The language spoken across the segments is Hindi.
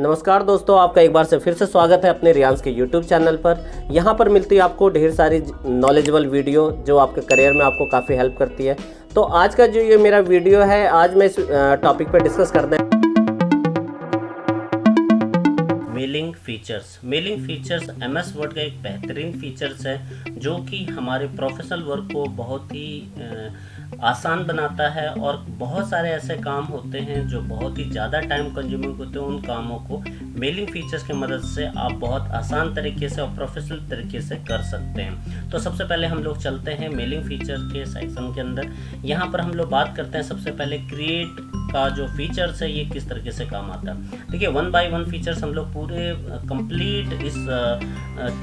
नमस्कार दोस्तों, आपका एक बार से फिर से स्वागत है अपने रियांस के यूट्यूब चैनल पर। यहाँ पर मिलती है आपको ढेर सारी नॉलेजेबल वीडियो जो आपके करियर में आपको काफ़ी हेल्प करती है। तो आज का जो ये मेरा वीडियो है, आज मैं इस टॉपिक पर डिस्कस करते हैं मेलिंग फीचर्स एमएस वर्ड का एक बेहतरीन फीचर्स है जो कि हमारे प्रोफेशनल वर्क को बहुत ही आसान बनाता है। और बहुत सारे ऐसे काम होते हैं जो बहुत ही ज़्यादा टाइम कंज्यूमिंग होते हैं, उन कामों को मेलिंग फीचर्स की मदद से आप बहुत आसान तरीके से और प्रोफेशनल तरीके से कर सकते हैं। तो सबसे पहले हम लोग चलते हैं मेलिंग फीचर के सेक्शन के अंदर। यहाँ पर हम लोग बात करते हैं सबसे पहले क्रिएट का जो फीचर्स है ये किस तरीके से काम आता है। देखिए, 1 बाय 1 फीचर्स हम लोग पूरे कंप्लीट इस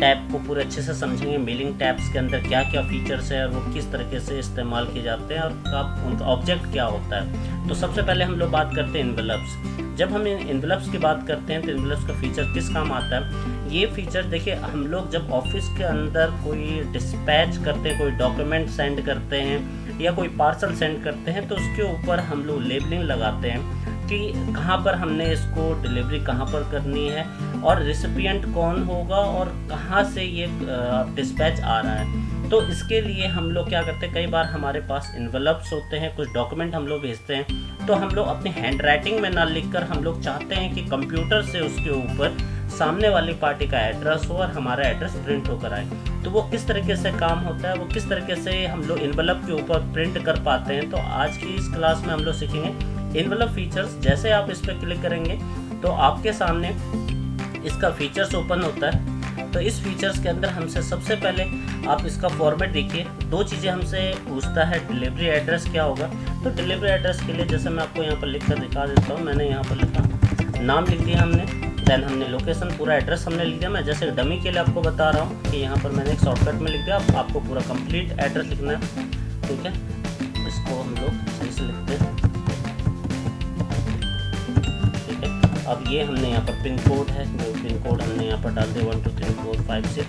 टैब को पूरे अच्छे से समझेंगे। मेलिंग टैब्स के अंदर क्या क्या फीचर्स है और वो किस तरीके से इस्तेमाल किए जाते हैं और उनका ऑब्जेक्ट क्या होता है। तो सबसे पहले हम लोग बात करते हैं इन्वेलप्स। जब हम इन्वेलप्स की बात करते हैं तो इन्वेलप्स का फीचर किस काम आता है। ये फीचर देखिए, हम लोग जब ऑफिस के अंदर कोई डिस्पैच करते हैं, कोई डॉक्यूमेंट सेंड करते हैं या कोई पार्सल सेंड करते हैं, तो उसके ऊपर हम लोग लेबलिंग लगाते हैं कि कहाँ पर हमने इसको डिलीवरी कहाँ पर करनी है और रिसिपिएंट कौन होगा और कहाँ से ये डिस्पैच आ रहा है। तो इसके लिए हम लोग क्या करते हैं, कई बार हमारे पास इन्वेलप्स होते हैं, कुछ डॉक्यूमेंट हम लोग भेजते हैं, तो हम लोग अपनी हैंड राइटिंग में ना लिखकर हम लोग चाहते हैं कि कंप्यूटर से उसके ऊपर सामने वाली पार्टी का एड्रेस हो और हमारा एड्रेस प्रिंट होकर आए। तो वो किस तरीके से काम होता है, वो किस तरीके से हम लोग इन्वेलप के ऊपर प्रिंट कर पाते हैं, तो आज की इस क्लास में हम लोग सीखेंगे इन्वेलप फीचर्स। जैसे आप इस पर क्लिक करेंगे तो आपके सामने इसका फीचर्स ओपन होता है। तो इस फीचर्स के अंदर हमसे सबसे पहले आप इसका फॉर्मेट देखिए। 2 चीज़ें हमसे पूछता है, डिलीवरी एड्रेस क्या होगा। तो डिलीवरी एड्रेस के लिए जैसे मैं आपको यहाँ पर लिख कर दिखा देता हूँ। मैंने यहाँ पर लिखा, नाम लिख दिया हमने, देन हमने लोकेशन, पूरा एड्रेस हमने लिख दिया। मैं जैसे डमी के लिए आपको बता रहा हूँ कि यहाँ पर मैंने एक शॉर्टकट में लिख दिया। आपको पूरा कंप्लीट एड्रेस लिखना है, ठीक है। इसको हम लोग सही से लिखते हैं, ठीक है। अब ये हमने यहाँ पर पिन कोड है, जो पिन कोड हमने यहाँ पर डाल दिया 1 2 3 4 5 6।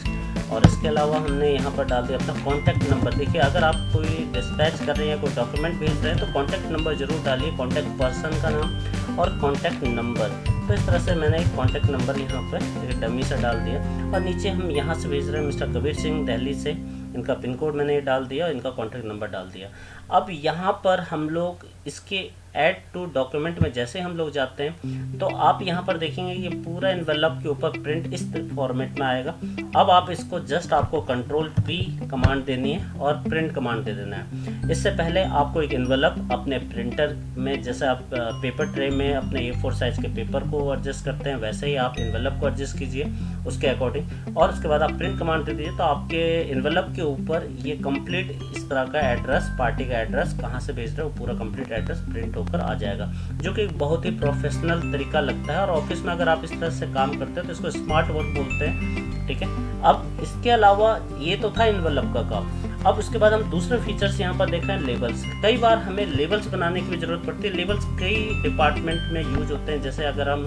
और इसके अलावा हमने यहाँ पर डाल दिया अपना कॉन्टैक्ट नंबर। देखिए, अगर आप कोई डिस्पैच कर रहे हैं, कोई डॉक्यूमेंट भेज रहे हैं, तो कॉन्टैक्ट नंबर जरूर डालिए, कॉन्टैक्ट पर्सन का नाम और कॉन्टैक्ट नंबर। तो इस तरह से मैंने एक कॉन्टैक्ट नंबर यहाँ पर एक डमी से डाल दिया। और नीचे हम यहाँ से भेज रहे हैं मिस्टर कबीर सिंह, दिल्ली से। इनका पिन कोड मैंने ये डाल दिया और इनका कॉन्टैक्ट नंबर डाल दिया। अब यहाँ पर हम लोग इसके ऐड टू डॉक्यूमेंट में जैसे हम लोग जाते हैं तो आप यहाँ पर देखेंगे ये पूरा इन्वेलप के ऊपर प्रिंट इस फॉर्मेट में आएगा। अब आप इसको जस्ट आपको Ctrl+P कमांड देनी है और प्रिंट कमांड दे देना है। इससे पहले आपको एक इन्वेलप अपने प्रिंटर में, जैसे आप पेपर ट्रे में अपने A4 साइज के पेपर को एडजस्ट करते हैं, वैसे ही आप इन्वेलप को एडजस्ट कीजिए उसके अकॉर्डिंग। और उसके बाद आप प्रिंट कमांड दे दीजिए तो आपके इन्वेलप के ऊपर ये कंप्लीट इस तरह का एड्रेस, पार्टी का एड्रेस कहाँ से भेज रहे हो, पूरा कंप्लीट एड्रेस प्रिंट होकर आ जाएगा, जो कि बहुत ही प्रोफेशनल तरीका लगता है। और ऑफिस में अगर आप इस तरह से काम करते हैं तो इसको स्मार्ट वर्क बोलते हैं, ठीक है। अब इसके अलावा ये तो था इन्वेलप का काम। अब उसके बाद हम दूसरे फीचर्स यहाँ पर देख रहे हैं, लेबल्स। कई बार हमें लेबल्स बनाने की भी जरूरत पड़ती है। लेबल्स कई डिपार्टमेंट में यूज होते हैं। जैसे अगर हम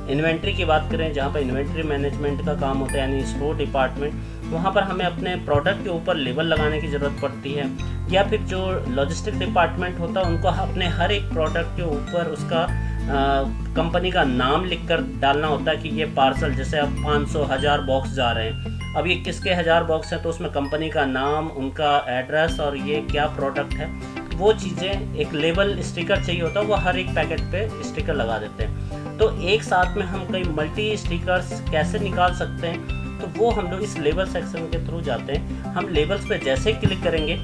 इन्वेंट्री की बात करें, जहाँ पर इन्वेंट्री मैनेजमेंट का काम होता है, यानी स्टोर डिपार्टमेंट, वहाँ पर हमें अपने प्रोडक्ट के ऊपर लेबल लगाने की ज़रूरत पड़ती है। या फिर जो लॉजिस्टिक डिपार्टमेंट होता है, उनको अपने हर एक प्रोडक्ट के ऊपर उसका कंपनी का नाम लिखकर डालना होता है कि ये पार्सल, जैसे अब 500 1000 बॉक्स जा रहे हैं, अब ये किसके 1000 बॉक्स हैं, तो उसमें कंपनी का नाम, उनका एड्रेस और ये क्या प्रोडक्ट है, वो चीज़ें एक लेबल स्टिकर चाहिए होता है, वो हर एक पैकेट पे स्टिकर लगा देते हैं। तो एक साथ में हम कई मल्टी स्टिकर्स कैसे निकाल सकते हैं, तो वो हम लोग इस लेबल सेक्शन के थ्रू जाते हैं। हम लेबल्स पे जैसे क्लिक करेंगे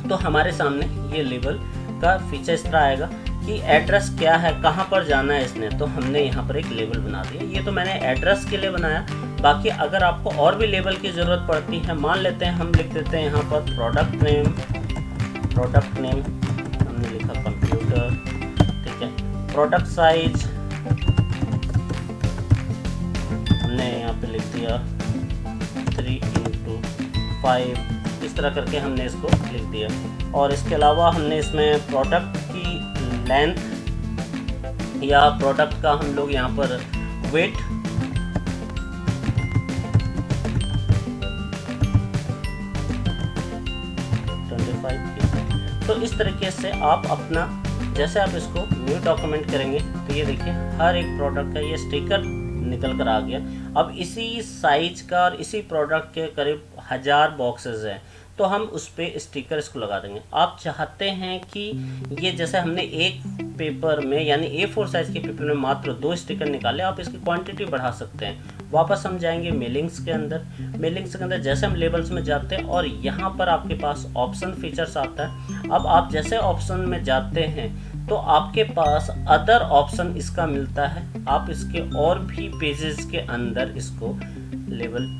तो हमारे सामने ये लेबल का फीचर इस तरह आएगा कि एड्रेस क्या है, कहाँ पर जाना है इसने। तो हमने यहाँ पर एक लेबल बना दिया। ये तो मैंने एड्रेस के लिए बनाया। बाकी अगर आपको और भी लेबल की ज़रूरत पड़ती है, मान लेते हैं हम लिख देते हैं यहाँ पर प्रोडक्ट नेम हमने लिखा कंप्यूटर, ठीक है। प्रोडक्ट साइज हमने यहाँ पे लिख दिया 3x5, इस तरह करके हमने इसको लिख दिया। और इसके अलावा हमने इसमें प्रोडक्ट की लेंथ या प्रोडक्ट का हम लोग यहाँ पर वेट, तो इस तरीके से आप अपना जैसे आप इसको न्यू डॉक्यूमेंट करेंगे तो ये देखिए हर एक प्रोडक्ट का ये स्टिकर निकल कर आ गया। अब इसी साइज का और इसी प्रोडक्ट के करीब 1000 बॉक्सेस हैं, तो हम उस पर स्टिकर इसको लगा देंगे। आप चाहते हैं कि ये जैसे हमने एक पेपर में यानी A4 साइज़ के पेपर में मात्र 2 स्टिकर निकाले, आप इसकी क्वांटिटी बढ़ा सकते हैं। वापस हम जाएंगे मेलिंग्स के अंदर। मेलिंग्स के अंदर जैसे हम लेबल्स में जाते हैं और यहाँ पर आपके पास ऑप्शन फीचर्स आता है। अब आप जैसे ऑप्शन में जाते हैं तो आपके पास अदर ऑप्शन इसका मिलता है। आप इसके और भी पेजेस के अंदर इसको लेबल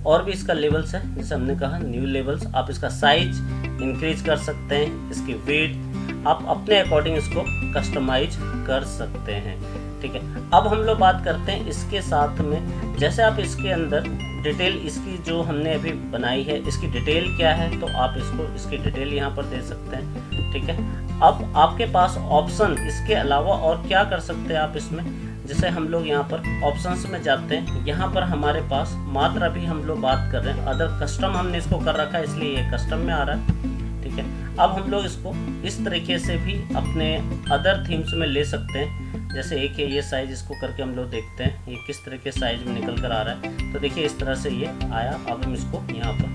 और भी इसका लेवल्स है, जैसे हमने कहा न्यू लेवल्स। आप इसका साइज इंक्रीज कर सकते हैं, इसकी वेट आप अपने अकॉर्डिंग इसको कस्टमाइज कर सकते हैं। ठीक है, अब हम लोग बात करते हैं इसके साथ में, जैसे आप इसके अंदर डिटेल इसकी जो हमने अभी बनाई है इसकी डिटेल क्या है, तो आप इसकी डिटेल यहाँ पर दे सकते हैं। ठीक है, अब आपके पास ऑप्शन इसके अलावा और क्या कर सकते हैं आप इसमें, जैसे हम लोग यहाँ पर ऑप्शंस में जाते हैं, यहाँ पर हमारे पास मात्र अभी हम लोग बात कर रहे हैं अदर कस्टम, हमने इसको कर रखा है इसलिए ये कस्टम में आ रहा है। ठीक है, अब हम लोग इसको इस तरीके से भी अपने अदर थीम्स में ले सकते हैं। जैसे एक है ये साइज, इसको करके हम लोग देखते हैं ये किस तरह के साइज में निकल कर आ रहा है। तो देखिए इस तरह से ये आया। अब हम इसको यहाँ पर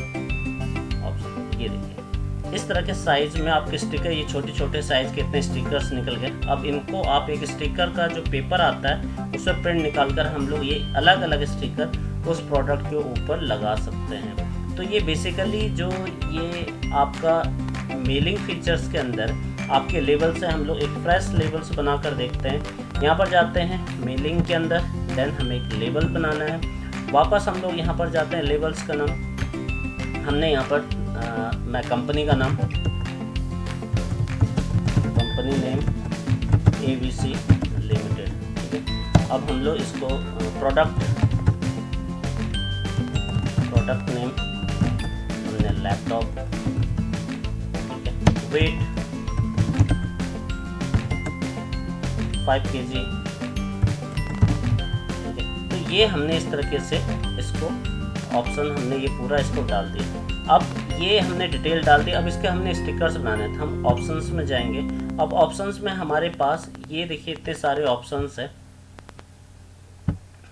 ऑप्शन, ये देखिए इस तरह के साइज में आपके स्टिकर, ये छोटे छोटे साइज के इतने स्टिकर्स निकल गए। अब इनको आप एक स्टिकर का जो पेपर आता है उससे प्रिंट निकाल कर हम लोग ये अलग अलग स्टिकर उस प्रोडक्ट के ऊपर लगा सकते हैं। तो ये बेसिकली जो ये आपका मेलिंग फीचर्स के अंदर आपके लेबल से हम लोग एक फ्रेश लेबल्स बनाकर देखते हैं। यहाँ पर जाते हैं मेलिंग के अंदर, देन हमें एक लेबल बनाना है। वापस हम लोग यहाँ पर जाते हैं लेबल्स का नाम, हमने यहाँ पर मैं कंपनी का नाम, कंपनी नेम ABC लिमिटेड। ठीक है, अब हम लोग इसको प्रोडक्ट नेम हमने लैपटॉप। ठीक है, वेट 5 kg। ठीक है, तो ये हमने इस तरीके से इसको ऑप्शन हमने ये पूरा इसको डाल दिया। अब ये हमने डिटेल डाल दी। अब इसके हमने स्टिकर्स बनाने थे, हम ऑप्शंस में जाएंगे। अब ऑप्शंस में हमारे पास ये देखिए इतने सारे ऑप्शंस हैं।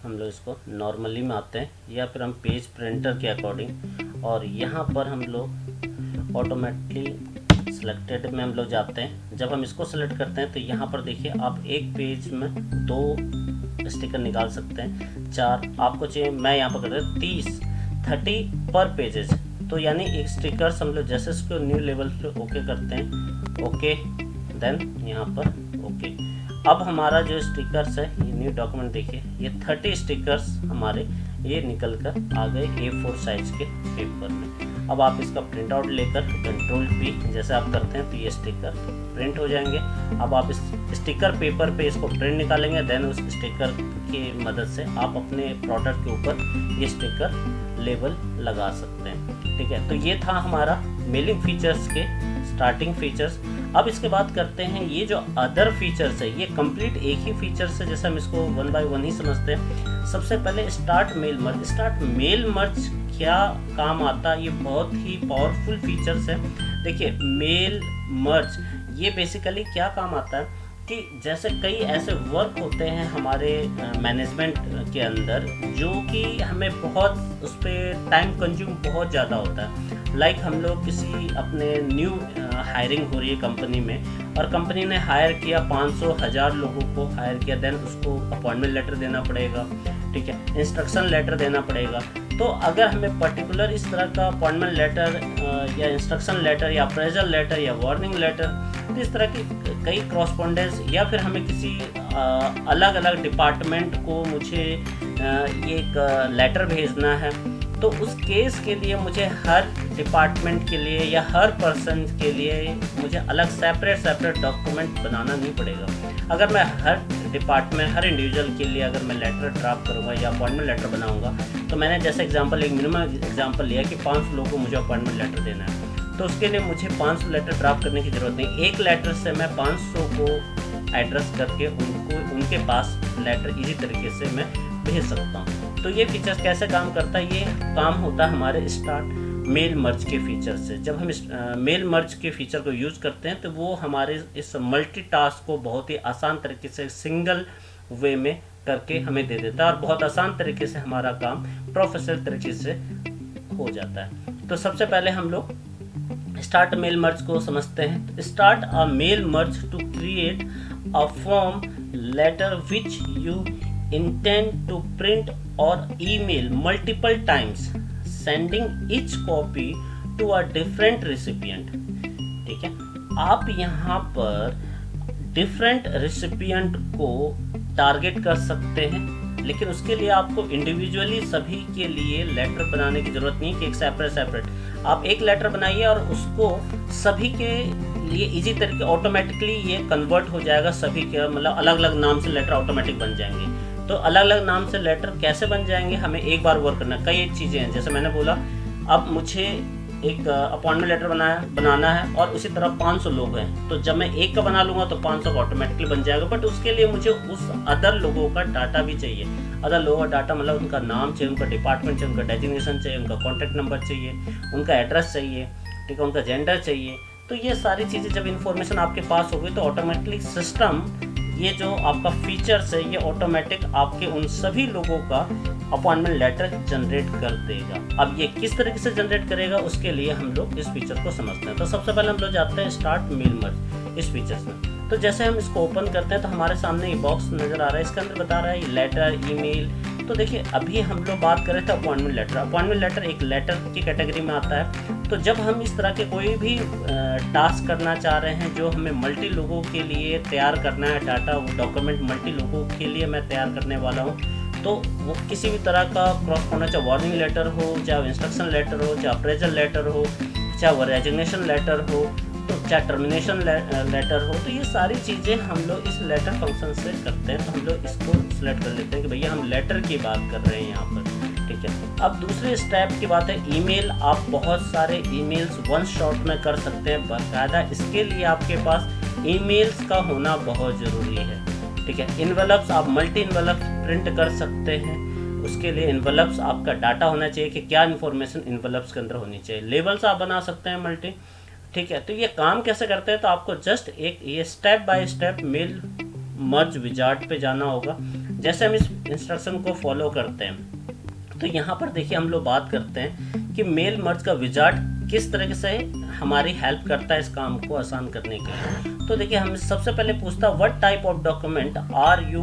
हम लोग इसको नॉर्मली में आते हैं या फिर हम पेज प्रिंटर के अकॉर्डिंग, और यहाँ पर हम लोग ऑटोमेटिकली सिलेक्टेड में हम लोग जाते हैं। जब हम इसको सेलेक्ट करते हैं तो यहाँ पर देखिए आप एक पेज में 2 स्टिकर निकाल सकते हैं, 4 आपको चाहिए। मैं यहाँ पर कर रहा हूँ 30 पर पेजेस, तो यानी एक स्टिकर हम लोग जैसे इसको न्यू लेवल पे ओके करते हैं, ओके, देन यहाँ पर ओके। अब हमारा जो स्टिकर्स है ये न्यू डॉक्यूमेंट देखिए ये 30 स्टिकर्स हमारे ये निकल कर आ गए A4 साइज के पेपर में। अब आप इसका प्रिंट आउट लेकर Ctrl+P जैसे आप करते हैं तो ये स्टिकर प्रिंट हो जाएंगे। अब आप इस स्टिकर पेपर पे इसको प्रिंट निकालेंगे, देन उस स्टिकर की मदद से आप अपने प्रोडक्ट के ऊपर ये स्टिकर लेबल लगा सकते हैं। ठीक है, तो ये था हमारा मेलिंग फीचर्स के स्टार्टिंग फीचर्स। अब इसके बाद करते हैं ये जो अदर फीचर्स है, ये कंप्लीट एक ही फीचर्स है, जैसे हम इसको 1 बाय 1 ही समझते हैं। सबसे पहले start mail merge. Start mail merge क्या काम आता है, ये बहुत ही पावरफुल फीचर्स है। देखिए मेल मर्ज ये बेसिकली क्या काम आता है कि जैसे कई ऐसे वर्क होते हैं हमारे मैनेजमेंट के अंदर जो कि हमें बहुत उस पर टाइम कंज्यूम बहुत ज़्यादा होता है। लाइक हम लोग किसी अपने न्यू हायरिंग हो रही है कंपनी में, और कंपनी ने हायर किया 500-1000 लोगों को हायर किया, देन उसको अपॉइंटमेंट लेटर देना पड़ेगा। ठीक है, इंस्ट्रक्शन लेटर देना पड़ेगा। तो अगर हमें पर्टिकुलर इस तरह का अपॉइंटमेंट लेटर या इंस्ट्रक्शन लेटर या अप्रेजल लेटर या वार्निंग लेटर, तो इस तरह की कई क्रॉसपोंडेंस, या फिर हमें किसी अलग अलग डिपार्टमेंट को मुझे एक लेटर भेजना है, तो उस केस के लिए मुझे हर डिपार्टमेंट के लिए या हर पर्सन के लिए मुझे अलग सेपरेट डॉक्यूमेंट बनाना नहीं पड़ेगा। अगर मैं हर डिपार्टमेंट हर इंडिविजुअल के लिए अगर मैं लेटर ड्राफ्ट करूँगा या अपॉइंटमेंट लेटर बनाऊँगा, तो मैंने जैसे एग्जांपल एक मिनिमम एग्जांपल लिया कि 500 लोगों को मुझे अपॉइंटमेंट लेटर देना है, तो उसके लिए मुझे 500 लेटर ड्राफ्ट करने की ज़रूरत नहीं। एक लेटर से मैं 500 को एड्रेस करके उनके पास लेटर इजी तरीके से मैं भेज सकता हूँ। तो ये फीचर्स कैसे काम करता है, ये काम होता है हमारे स्टार्ट मेल मर्ज के फीचर से। जब हम इस मेल मर्ज के फीचर को यूज़ करते हैं तो वो हमारे इस मल्टीटास्क को बहुत ही आसान तरीके से सिंगल वे में करके हमें दे देता है और बहुत आसान तरीके से हमारा काम प्रोफेशनल तरीके से हो जाता है। तो सबसे पहले हम लोग स्टार्ट मेल मर्ज को समझते हैं। Start a mail merge to create a form letter which you intend to print और email multiple times, sending each copy to a different recipient. ठीक है, आप यहाँ पर डिफरेंट रिसिपिएंट को टारगेट कर सकते हैं, लेकिन उसके लिए आपको इंडिविजुअली सभी के लिए लेटर बनाने की ज़रूरत नहीं है कि एक सेपरेट आप एक लेटर बनाइए और उसको सभी के लिए इजी तरीके ऑटोमेटिकली ये कन्वर्ट हो जाएगा। सभी के मतलब अलग अलग नाम से लेटर ऑटोमेटिक बन जाएंगे। तो अलग अलग नाम से लेटर कैसे बन जाएंगे, हमें एक बार वर्क करना। कई चीज़ें हैं, जैसे मैंने बोला अब मुझे एक अपॉइंटमेंट लेटर बनाना है और उसी तरह 500 लोग हैं, तो जब मैं एक का बना लूँगा तो 500 का ऑटोमेटिकली बन जाएगा। बट उसके लिए मुझे उस अदर लोगों का डाटा भी चाहिए। अदर लोगों का डाटा मतलब उनका नाम चाहिए, उनका डिपार्टमेंट चाहिए, उनका डेजिग्नेशन चाहिए, उनका कॉन्टैक्ट नंबर चाहिए, उनका एड्रेस चाहिए, ठीक है, उनका जेंडर चाहिए। तो ये सारी चीज़ें जब इन्फॉर्मेशन आपके पास होगी तो ऑटोमेटिकली सिस्टम ये जो आपका फीचर्स है ये ऑटोमेटिक आपके उन सभी लोगों का अपॉइंटमेंट लेटर जनरेट कर देगा। अब ये किस तरीके से जनरेट करेगा उसके लिए हम लोग इस फीचर को समझते हैं। तो सबसे पहले हम लोग जाते हैं स्टार्ट मेल मर्ज इस फीचर्स में। तो जैसे हम इसको ओपन करते हैं तो हमारे सामने ये बॉक्स नज़र आ रहा है, इसके अंदर बता रहा है लेटर, ईमेल। तो देखिए अभी हम लोग बात कर रहे थे अपॉइंटमेंट लेटर। अपॉइंटमेंट लेटर एक लेटर की कैटेगरी में आता है। तो जब हम इस तरह के कोई भी टास्क करना चाह रहे हैं जो हमें मल्टी लोगों के लिए तैयार करना है, डाटा वो डॉक्यूमेंट मल्टी लोगों के लिए मैं तैयार करने वाला हूँ, तो वो किसी भी तरह का क्रॉस, चाहे वार्निंग लेटर हो, चाहे इंस्ट्रक्शन लेटर हो, चाहे अप्रेजल लेटर हो, चाहे वो रेजिग्नेशन लेटर हो, तो चाहे टर्मिनेशन लेटर हो, तो ये सारी चीज़ें हम लोग इस लेटर फंक्शन से करते हैं। तो हम लोग इसको सिलेक्ट कर लेते हैं कि भैया हम लेटर की बात कर रहे हैं यहाँ पर। ठीक है, अब दूसरे स्टेप की बात है ईमेल। आप बहुत सारे ईमेल्स वन शॉट में कर सकते हैं बाकायदा। इसके लिए आपके पास ईमेल्स का होना बहुत ज़रूरी है। ठीक है, इन्वेलप्स आप मल्टी इन्वेलप्स प्रिंट कर सकते हैं। उसके लिए इन्वेलप्स आपका डाटा होना चाहिए कि क्या इन्फॉर्मेशन इन्वेलप्स के अंदर होनी चाहिए। लेबल्स आप बना सकते हैं मल्टी। ठीक है, तो ये काम कैसे करते हैं, तो आपको जस्ट एक ये step by step mail merge wizard पे जाना होगा। जैसे हम इस इंस्ट्रक्शन को फॉलो करते हैं तो यहाँ पर देखिए हम लोग बात करते हैं कि मेल मर्ज का विजार्ड किस तरीके से हमारी हेल्प करता है इस काम को आसान करने के लिए। तो देखिए हम सबसे पहले पूछता what type of document are you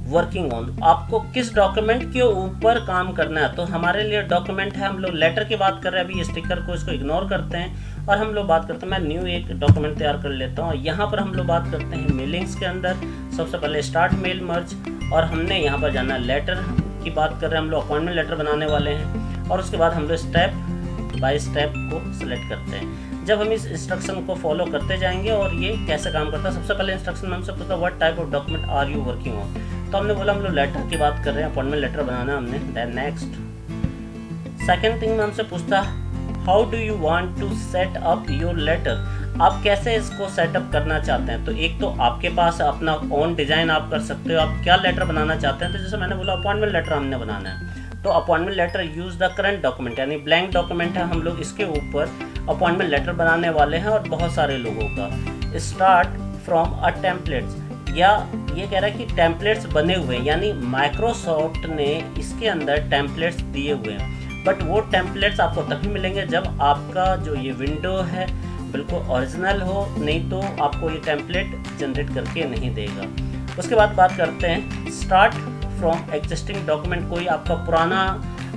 working on, आपको किस डॉक्यूमेंट के ऊपर काम करना है। तो हमारे लिए डॉक्यूमेंट है, हम लोग लेटर की बात कर रहे हैं, अभी स्टिकर को इसको इग्नोर करते हैं और हम लोग बात करते हैं, मैं न्यू एक डॉक्यूमेंट तैयार कर लेता हूँ। यहाँ पर हम लोग बात करते हैं मेलिंग्स के अंदर सबसे पहले स्टार्ट मेल मर्ज, और हमने यहाँ पर जाना लेटर की बात कर रहे हैं, हम लोग अपॉइंटमेंट लेटर बनाने वाले हैं। और उसके बाद हम लोग स्टेप बाय स्टेप को सिलेक्ट करते हैं। जब हम इस इंस्ट्रक्शन को फॉलो करते जाएंगे और ये कैसे काम करता है, सबसे पहले इंस्ट्रक्शन में हमसे पूछता what type of document are you working on, तो हमने बोला हम लोग लेटर की बात कर रहे हैं, अपॉइंटमेंट लेटर बनाना हमने। देन नेक्स्ट सेकंड थिंग में हमसे पूछता how do you want to set up your letter, आप कैसे इसको सेटअप करना चाहते हैं। तो एक तो आपके पास अपना ओन डिज़ाइन आप कर सकते हो, आप क्या लेटर बनाना चाहते हैं। तो जैसे मैंने बोला अपॉइंटमेंट लेटर हमने बनाना है, तो appointment letter use the current document, यानी ब्लैंक डॉक्यूमेंट है, हम लोग इसके ऊपर अपॉइंटमेंट लेटर बनाने वाले हैं और बहुत सारे लोगों का। स्टार्ट फ्रॉम अ टेम्पलेट्स, या ये कह रहा है कि टेम्पलेट्स बने हुए हैं, यानी माइक्रोसॉफ्ट ने इसके अंदर टेम्पलेट्स दिए हुए हैं। बट वो टेम्पलेट्स आपको तभी मिलेंगे जब आपका जो ये विंडो है बिल्कुल ओरिजिनल हो, नहीं तो आपको ये टेम्पलेट जनरेट करके नहीं देगा। उसके बाद बात करते हैं स्टार्ट फ्रॉम एग्जिस्टिंग डॉक्यूमेंट, कोई आपका पुराना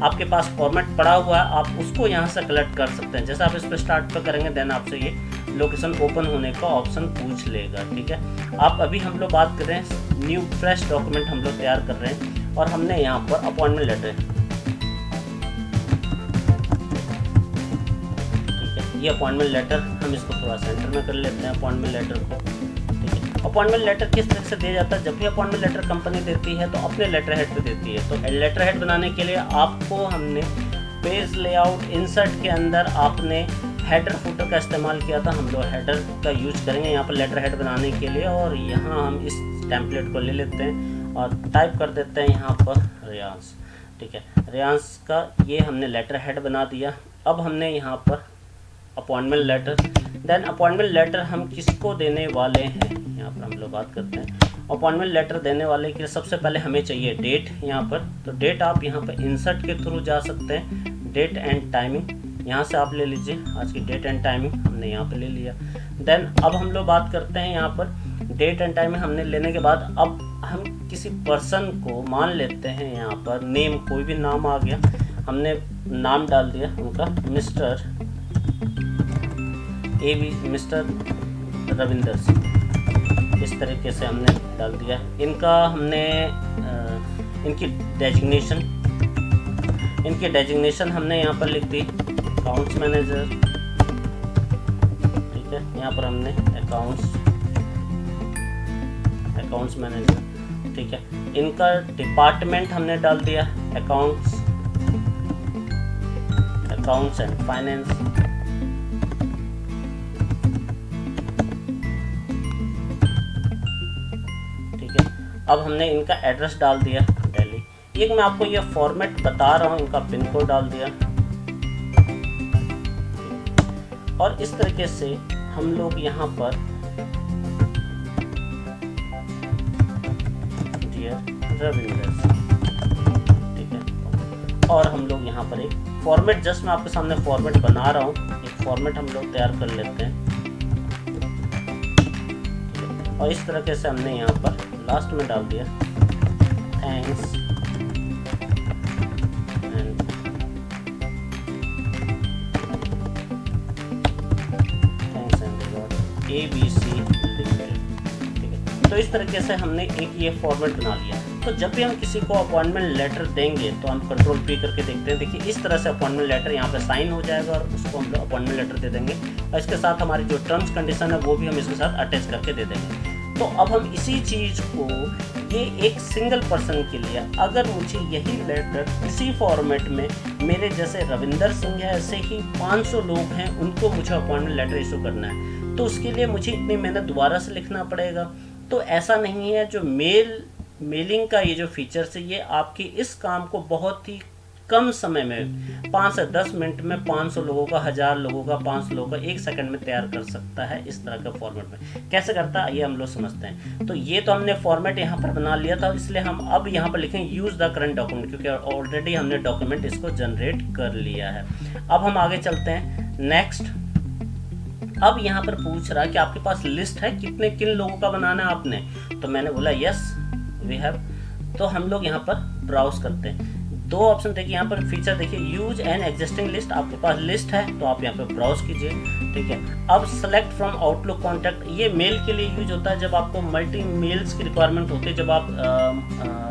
आपके पास फॉर्मेट पड़ा हुआ है, आप उसको यहाँ से कलेक्ट कर सकते हैं। जैसे आप इस पर स्टार्ट पर करेंगे देन आपसे ये लोकेशन ओपन होने का ऑप्शन पूछ लेगा। ठीक है, आप अभी हम लोग बात कर रहे हैं न्यू फ्रेश डॉक्यूमेंट हम लोग तैयार कर रहे हैं और हमने यहाँ पर अपॉइंटमेंट लेटर, ठीक है, ये अपॉइंटमेंट लेटर हम इसको थोड़ा सेंटर में कर लेते हैं अपॉइंटमेंट लेटर को। ठीक है, अपॉइंटमेंट लेटर किस तरह से दिया जाता है, जब भी अपॉइंटमेंट लेटर कंपनी देती है तो अपने लेटर हेड पे देती है। तो लेटर हेड बनाने के लिए आपको हमने पेज लेआउट इंसर्ट के अंदर आपने हेडर फुटर का इस्तेमाल किया था, हम लोग हेडर का यूज करेंगे यहाँ पर लेटर हेड बनाने के लिए। और यहाँ हम इस टेम्पलेट को ले लेते हैं और टाइप कर देते हैं यहाँ पर रेयांस। ठीक है, रेयांस का ये हमने लेटर हेड बना दिया। अब हमने यहाँ पर appointment letter, then appointment letter हम किसको देने वाले हैं, यहाँ पर हम लोग बात करते हैं। अपॉइंटमेंट लेटर देने वाले के लिए सबसे पहले हमें चाहिए डेट यहाँ पर, तो डेट आप यहाँ पर इंसर्ट के थ्रू जा सकते हैं, डेट एंड टाइमिंग यहाँ से आप ले लीजिए, आज की डेट एंड टाइमिंग हमने यहाँ पे ले लिया। देन अब हम लोग बात करते हैं यहाँ पर डेट एंड टाइमिंग हमने लेने के बाद अब हम किसी पर्सन को मान लेते हैं, यहाँ पर नेम कोई भी नाम आ गया, हमने नाम डाल दिया उनका मिस्टर रविंदर सिंह, इस तरीके से हमने डाल दिया। इनका हमने इनकी डेजिग्नेशन हमने यहाँ पर लिख दी अकाउंट्स मैनेजर, ठीक है, यहाँ पर हमने अकाउंट्स मैनेजर, ठीक है। इनका डिपार्टमेंट हमने डाल दिया अकाउंट्स एंड फाइनेंस, ठीक है। अब हमने इनका एड्रेस डाल दिया दिल्ली। एक मैं आपको ये फॉर्मेट बता रहा हूँ, इनका पिन कोड डाल दिया, और इस तरीके से हम लोग यहाँ पर रविंदर, ठीक है, और हम लोग यहाँ पर एक फॉर्मेट, जस्ट मैं आपके सामने फॉर्मेट बना रहा हूँ, एक फॉर्मेट हम लोग तैयार कर लेते हैं, और इस तरीके से हमने यहाँ पर लास्ट में डाल दिया थैंक्स ABC लिमिटेड, ठीक है। तो इस तरीके से हमने एक ये फॉर्मेट बना लिया। तो जब भी हम किसी को अपॉइंटमेंट लेटर देंगे तो हम कंट्रोल P करके देखते हैं, देखिए इस तरह से अपॉइंटमेंट लेटर यहाँ पे साइन हो जाएगा और उसको हम लोग अपॉइंटमेंट लेटर दे देंगे, और इसके साथ हमारी जो टर्म्स कंडीशन है वो भी हम इसके साथ अटैच करके दे देंगे। तो अब हम इसी चीज़ को, ये एक सिंगल पर्सन के लिए, अगर मुझे यही लेटर इसी फॉर्मेट में मेरे जैसे रविंदर सिंह है, ऐसे ही 500 लोग हैं, उनको मुझे अपॉइंटमेंट लेटर इशू करना है, तो उसके लिए मुझे इतनी मेहनत दोबारा से लिखना पड़ेगा। तो ऐसा नहीं है, जो मेलिंग का ये जो फीचर्स है, ये आपके इस काम को बहुत ही कम समय में 5 से 10 मिनट में 500 लोगों का, 1000 लोगों का, 500 लोगों का 1 सेकंड में तैयार कर सकता है। इस तरह का फॉर्मेट में कैसे करता है ये हम लोग समझते हैं। तो ये तो हमने फॉर्मेट यहाँ पर बना लिया था, इसलिए हम अब यहाँ पर लिखेंगे यूज़ द करंट डॉक्यूमेंट, क्योंकि ऑलरेडी हमने डॉक्यूमेंट इसको जनरेट कर लिया है। अब हम आगे चलते हैं नेक्स्ट। अब यहाँ पर पूछ रहा है कि आपके पास लिस्ट है, किन लोगों का बनाना है आपने, तो मैंने बोला यस वी हैव। तो हम लोग यहाँ पर ब्राउज करते हैं, 2 ऑप्शन देखिए यहाँ पर फीचर देखिए, यूज एन एग्जिस्टिंग लिस्ट, आपके पास लिस्ट है तो आप यहाँ पे ब्राउज कीजिए, ठीक है। अब सेलेक्ट फ्रॉम आउटलुक कॉन्टैक्ट, ये मेल के लिए यूज होता है, जब आपको मल्टी मेल्स की रिक्वायरमेंट होती है, जब आप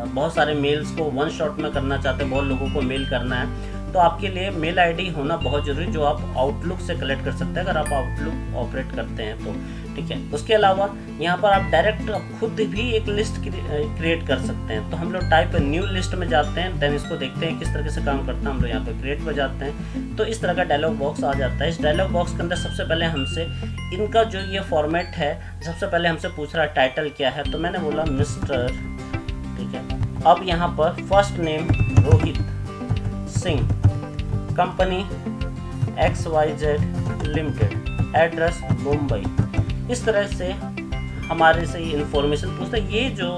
बहुत सारे मेल्स को वन शॉट में करना चाहते हैं, बहुत लोगों को मेल करना है, तो आपके लिए मेल आईडी होना बहुत जरूरी, जो आप आउटलुक से कलेक्ट कर सकते हैं अगर आप आउटलुक ऑपरेट करते हैं तो, ठीक है। उसके अलावा यहाँ पर आप डायरेक्ट खुद भी एक लिस्ट क्रिएट कर सकते हैं। तो हम लोग टाइप न्यू लिस्ट में जाते हैं, देन इसको देखते हैं किस तरीके से काम करता है। हम लोग यहाँ पर क्रिएट पर जाते हैं, तो इस तरह का डायलॉग बॉक्स आ जाता है। इस डायलॉग बॉक्स के अंदर सबसे पहले हमसे इनका जो ये फॉर्मेट है, सबसे पहले हमसे पूछ रहा है टाइटल क्या है, तो मैंने बोला मिस्टर, ठीक है। अब यहाँ पर first name Rohit Singh, company XYZ limited, address Mumbai, इस तरह से हमारे से ये इन्फॉर्मेशन पूछता है। ये जो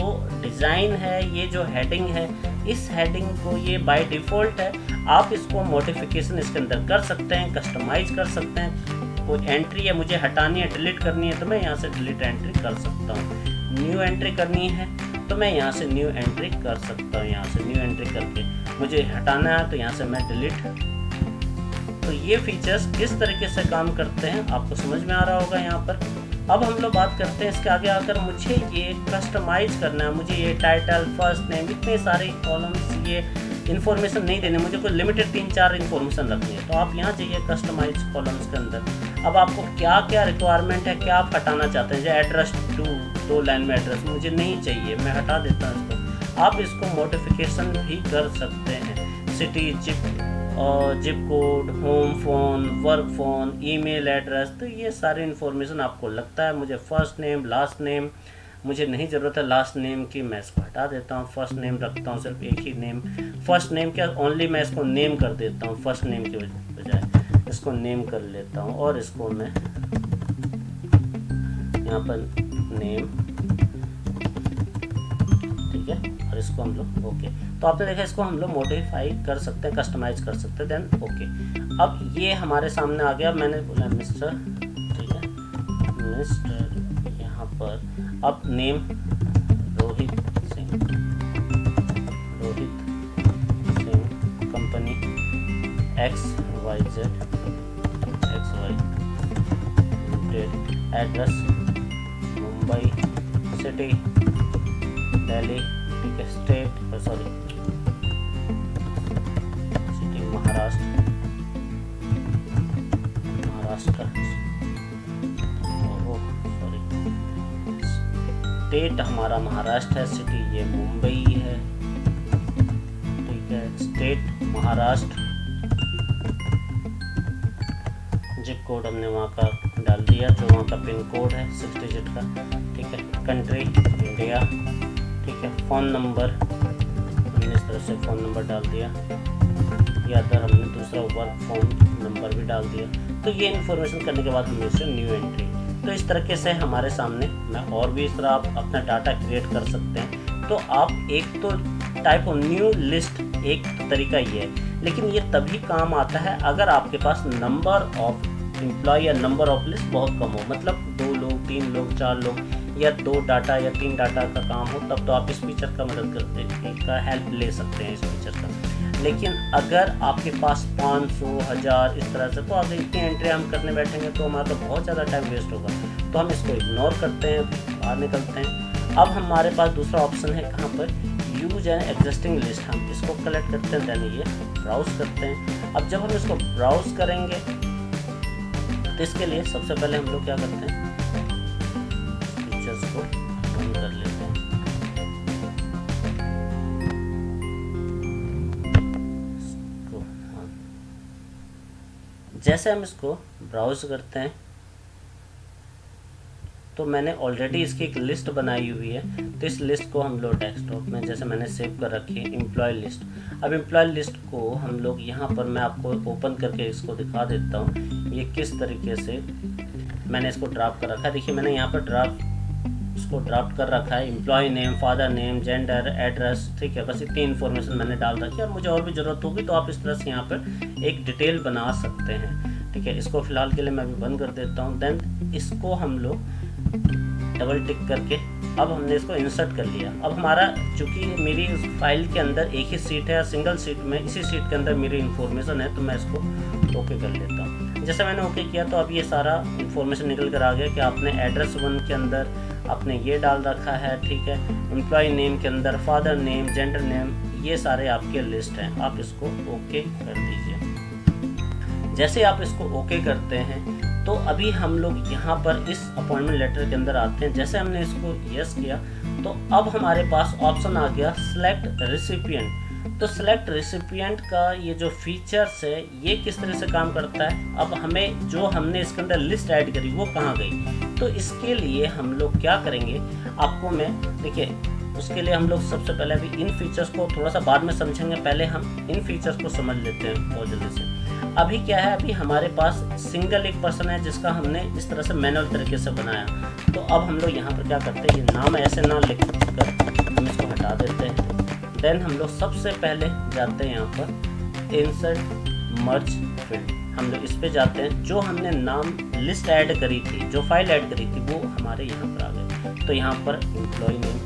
डिज़ाइन है, ये जो हेडिंग है, इस हेडिंग को ये बाय डिफ़ॉल्ट है, आप इसको मॉडिफिकेशन इसके अंदर कर सकते हैं, कस्टमाइज कर सकते हैं। कोई एंट्री है मुझे हटानी है, डिलीट करनी है, तो मैं यहाँ से डिलीट एंट्री कर सकता हूँ। न्यू एंट्री करनी है तो मैं यहाँ से न्यू एंट्री कर सकता हूँ, यहाँ से न्यू एंट्री करके मुझे हटाना है तो यहाँ से मैं डिलीट। तो ये फीचर्स किस तरीके से काम करते हैं आपको समझ में आ रहा होगा यहाँ पर। अब हम लोग बात करते हैं इसके आगे आकर, मुझे ये कस्टमाइज करना है, मुझे ये टाइटल, फर्स्ट नेम, इतने सारे कॉलम्स, ये इन्फॉर्मेशन नहीं देने, मुझे कोई लिमिटेड 3-4 इन्फॉर्मेशन रखनी है। तो आप यहाँ जाइए कस्टमाइज कॉलम्स के अंदर, अब आपको क्या क्या रिक्वायरमेंट है, क्या आप हटाना चाहते हैं। जैसे एड्रेस 2 लाइन में एड्रेस मुझे नहीं चाहिए, मैं हटा देता हूँ इसको। आप इसको मॉडिफिकेशन भी कर सकते हैं, city, zip code, home phone, work phone, email address, तो ये सारी इन्फॉर्मेशन आपको लगता है। मुझे फर्स्ट नेम, लास्ट नेम मुझे नहीं ज़रूरत है लास्ट नेम की, मैं इसको हटा देता हूँ, फर्स्ट नेम रखता हूँ, सिर्फ एक ही नेम, फर्स्ट नेम क्या ओनली मैं इसको नेम कर देता हूँ फर्स्ट नेम के बजाय। इसको नेम कर लेता हूँ और इसको मैं यहाँ पर नेम, ठीक है, और इसको हम लोग ओके। तो आपने देखा इसको हम लोग मॉडिफाई कर सकते हैं, कस्टमाइज कर सकते हैं, देन ओके। अब ये हमारे सामने आ गया, मैंने बोला मिस्टर, ठीक है, मिस्टर, यहाँ पर अब name Rohit Singh, company XYZ, limited, address Mumbai city, Delhi, ठीक है, स्टेट सिटी महाराष्ट्र, स्टेट हमारा महाराष्ट्र है, सिटी ये मुंबई है, ठीक है, स्टेट महाराष्ट्र, जिप कोड हमने वहाँ का डाल दिया, जो वहाँ का पिन कोड है 6 डिजिट का, ठीक है, कंट्री इंडिया, ठीक है, फ़ोन नंबर हमने इस तरह से फ़ोन नंबर डाल दिया, या अदर हमने दूसरा वर्क फ़ोन नंबर भी डाल दिया। तो ये इन्फॉर्मेशन करने के बाद हमने इसे न्यू एंट्री, तो इस तरीके से हमारे सामने मैं और भी इस तरह आप अपना डाटा क्रिएट कर सकते हैं। तो आप एक तो टाइप ऑफ न्यू लिस्ट, एक तरीका ये है, लेकिन ये तभी काम आता है अगर आपके पास नंबर ऑफ एम्प्लॉय या नंबर ऑफ लिस्ट बहुत कम हो, मतलब 2 लोग 3 लोग 4 लोग या 2 डाटा या 3 डाटा का काम हो, तब तो आप इस फीचर का मदद करते का हेल्प ले सकते हैं इस फीचर का। लेकिन अगर आपके पास 500 1000 इस तरह से, तो अगर इतनी एंट्री हम करने बैठेंगे तो हमारा तो बहुत ज़्यादा टाइम वेस्ट होगा, तो हम इसको इग्नोर करते हैं, बाहर निकलते हैं। अब हमारे पास दूसरा ऑप्शन है कहाँ पर, यूज एन एग्जिस्टिंग लिस्ट, हम इसको कलेक्ट करते हैं, देन ये ब्राउज करते हैं। अब जब हम इसको ब्राउज करेंगे तो इसके लिए सबसे पहले हम लोग क्या करते हैं, फीचर्स को ऑन कर लेते हैं, जैसे हम इसको ब्राउज करते हैं तो मैंने ऑलरेडी इसकी एक लिस्ट बनाई हुई है, तो इस लिस्ट को हम लोग डेस्कटॉप में जैसे मैंने सेव कर रखी है एम्प्लॉय लिस्ट। अब एम्प्लॉय लिस्ट को हम लोग यहाँ पर, मैं आपको ओपन करके इसको दिखा देता हूँ ये किस तरीके से मैंने इसको ड्राफ्ट कर रखा है। देखिए मैंने यहाँ पर इसको ड्राफ्ट कर रखा है, employ name, father name, gender, address, ठीक है, बस इतनी इन्फॉर्मेशन मैंने डाल रखी है। और मुझे और भी ज़रूरत होगी तो आप इस तरह से यहाँ पर एक डिटेल बना सकते हैं, ठीक है। इसको फिलहाल के लिए मैं अभी बंद कर देता हूँ। देन इसको हम लोग डबल टिक करके अब हमने इसको इंसर्ट कर लिया। अब हमारा चूँकि मेरी इस फाइल के अंदर एक ही सीट है, सिंगल सीट में, इसी सीट के अंदर मेरी इन्फॉर्मेशन है, तो मैं इसको ओके कर लेता हूँ। जैसे मैंने ओके किया तो अब ये सारा इन्फॉर्मेशन निकल कर आ गया कि आपने एड्रेस 1 के अंदर आपने ये डाल रखा है, ठीक है, एम्प्लॉय नेम के अंदर फादर नेम, जेंडर नेम, ये सारे आपके लिस्ट हैं। आप इसको ओके कर दीजिए। जैसे आप इसको ओके करते हैं तो अभी हम लोग यहाँ पर इस अपॉइंटमेंट लेटर के अंदर आते हैं। जैसे हमने इसको यस किया तो अब हमारे पास ऑप्शन आ गया सिलेक्ट रेसिपिएंट। तो सिलेक्ट रेसिपिएंट का ये जो फीचर्स है ये किस तरह से काम करता है, अब हमें जो हमने इसके अंदर लिस्ट ऐड करी वो कहाँ गई, तो इसके लिए हम लोग क्या करेंगे, आपको मैं देखिए उसके लिए हम लोग सबसे पहले अभी इन फीचर्स को थोड़ा सा बाद में समझेंगे, पहले हम इन फीचर्स को समझ लेते हैं बहुत जल्दी से। अभी क्या है, अभी हमारे पास सिंगल एक पर्सन है जिसका हमने इस तरह से मैनुअल तरीके से बनाया। तो अब हम लोग यहाँ पर क्या करते हैं, ये नाम ऐसे ना लिख कर हम इसको हटा देते हैं। देन हम लोग सबसे पहले जाते हैं यहाँ पर इंसर्ट मर्ज फील्ड, हम लोग इस पे जाते हैं। जो हमने नाम लिस्ट ऐड करी थी, जो फाइल ऐड करी थी वो हमारे यहाँ पर आ गए। तो यहाँ पर एम्प्लॉय नेम,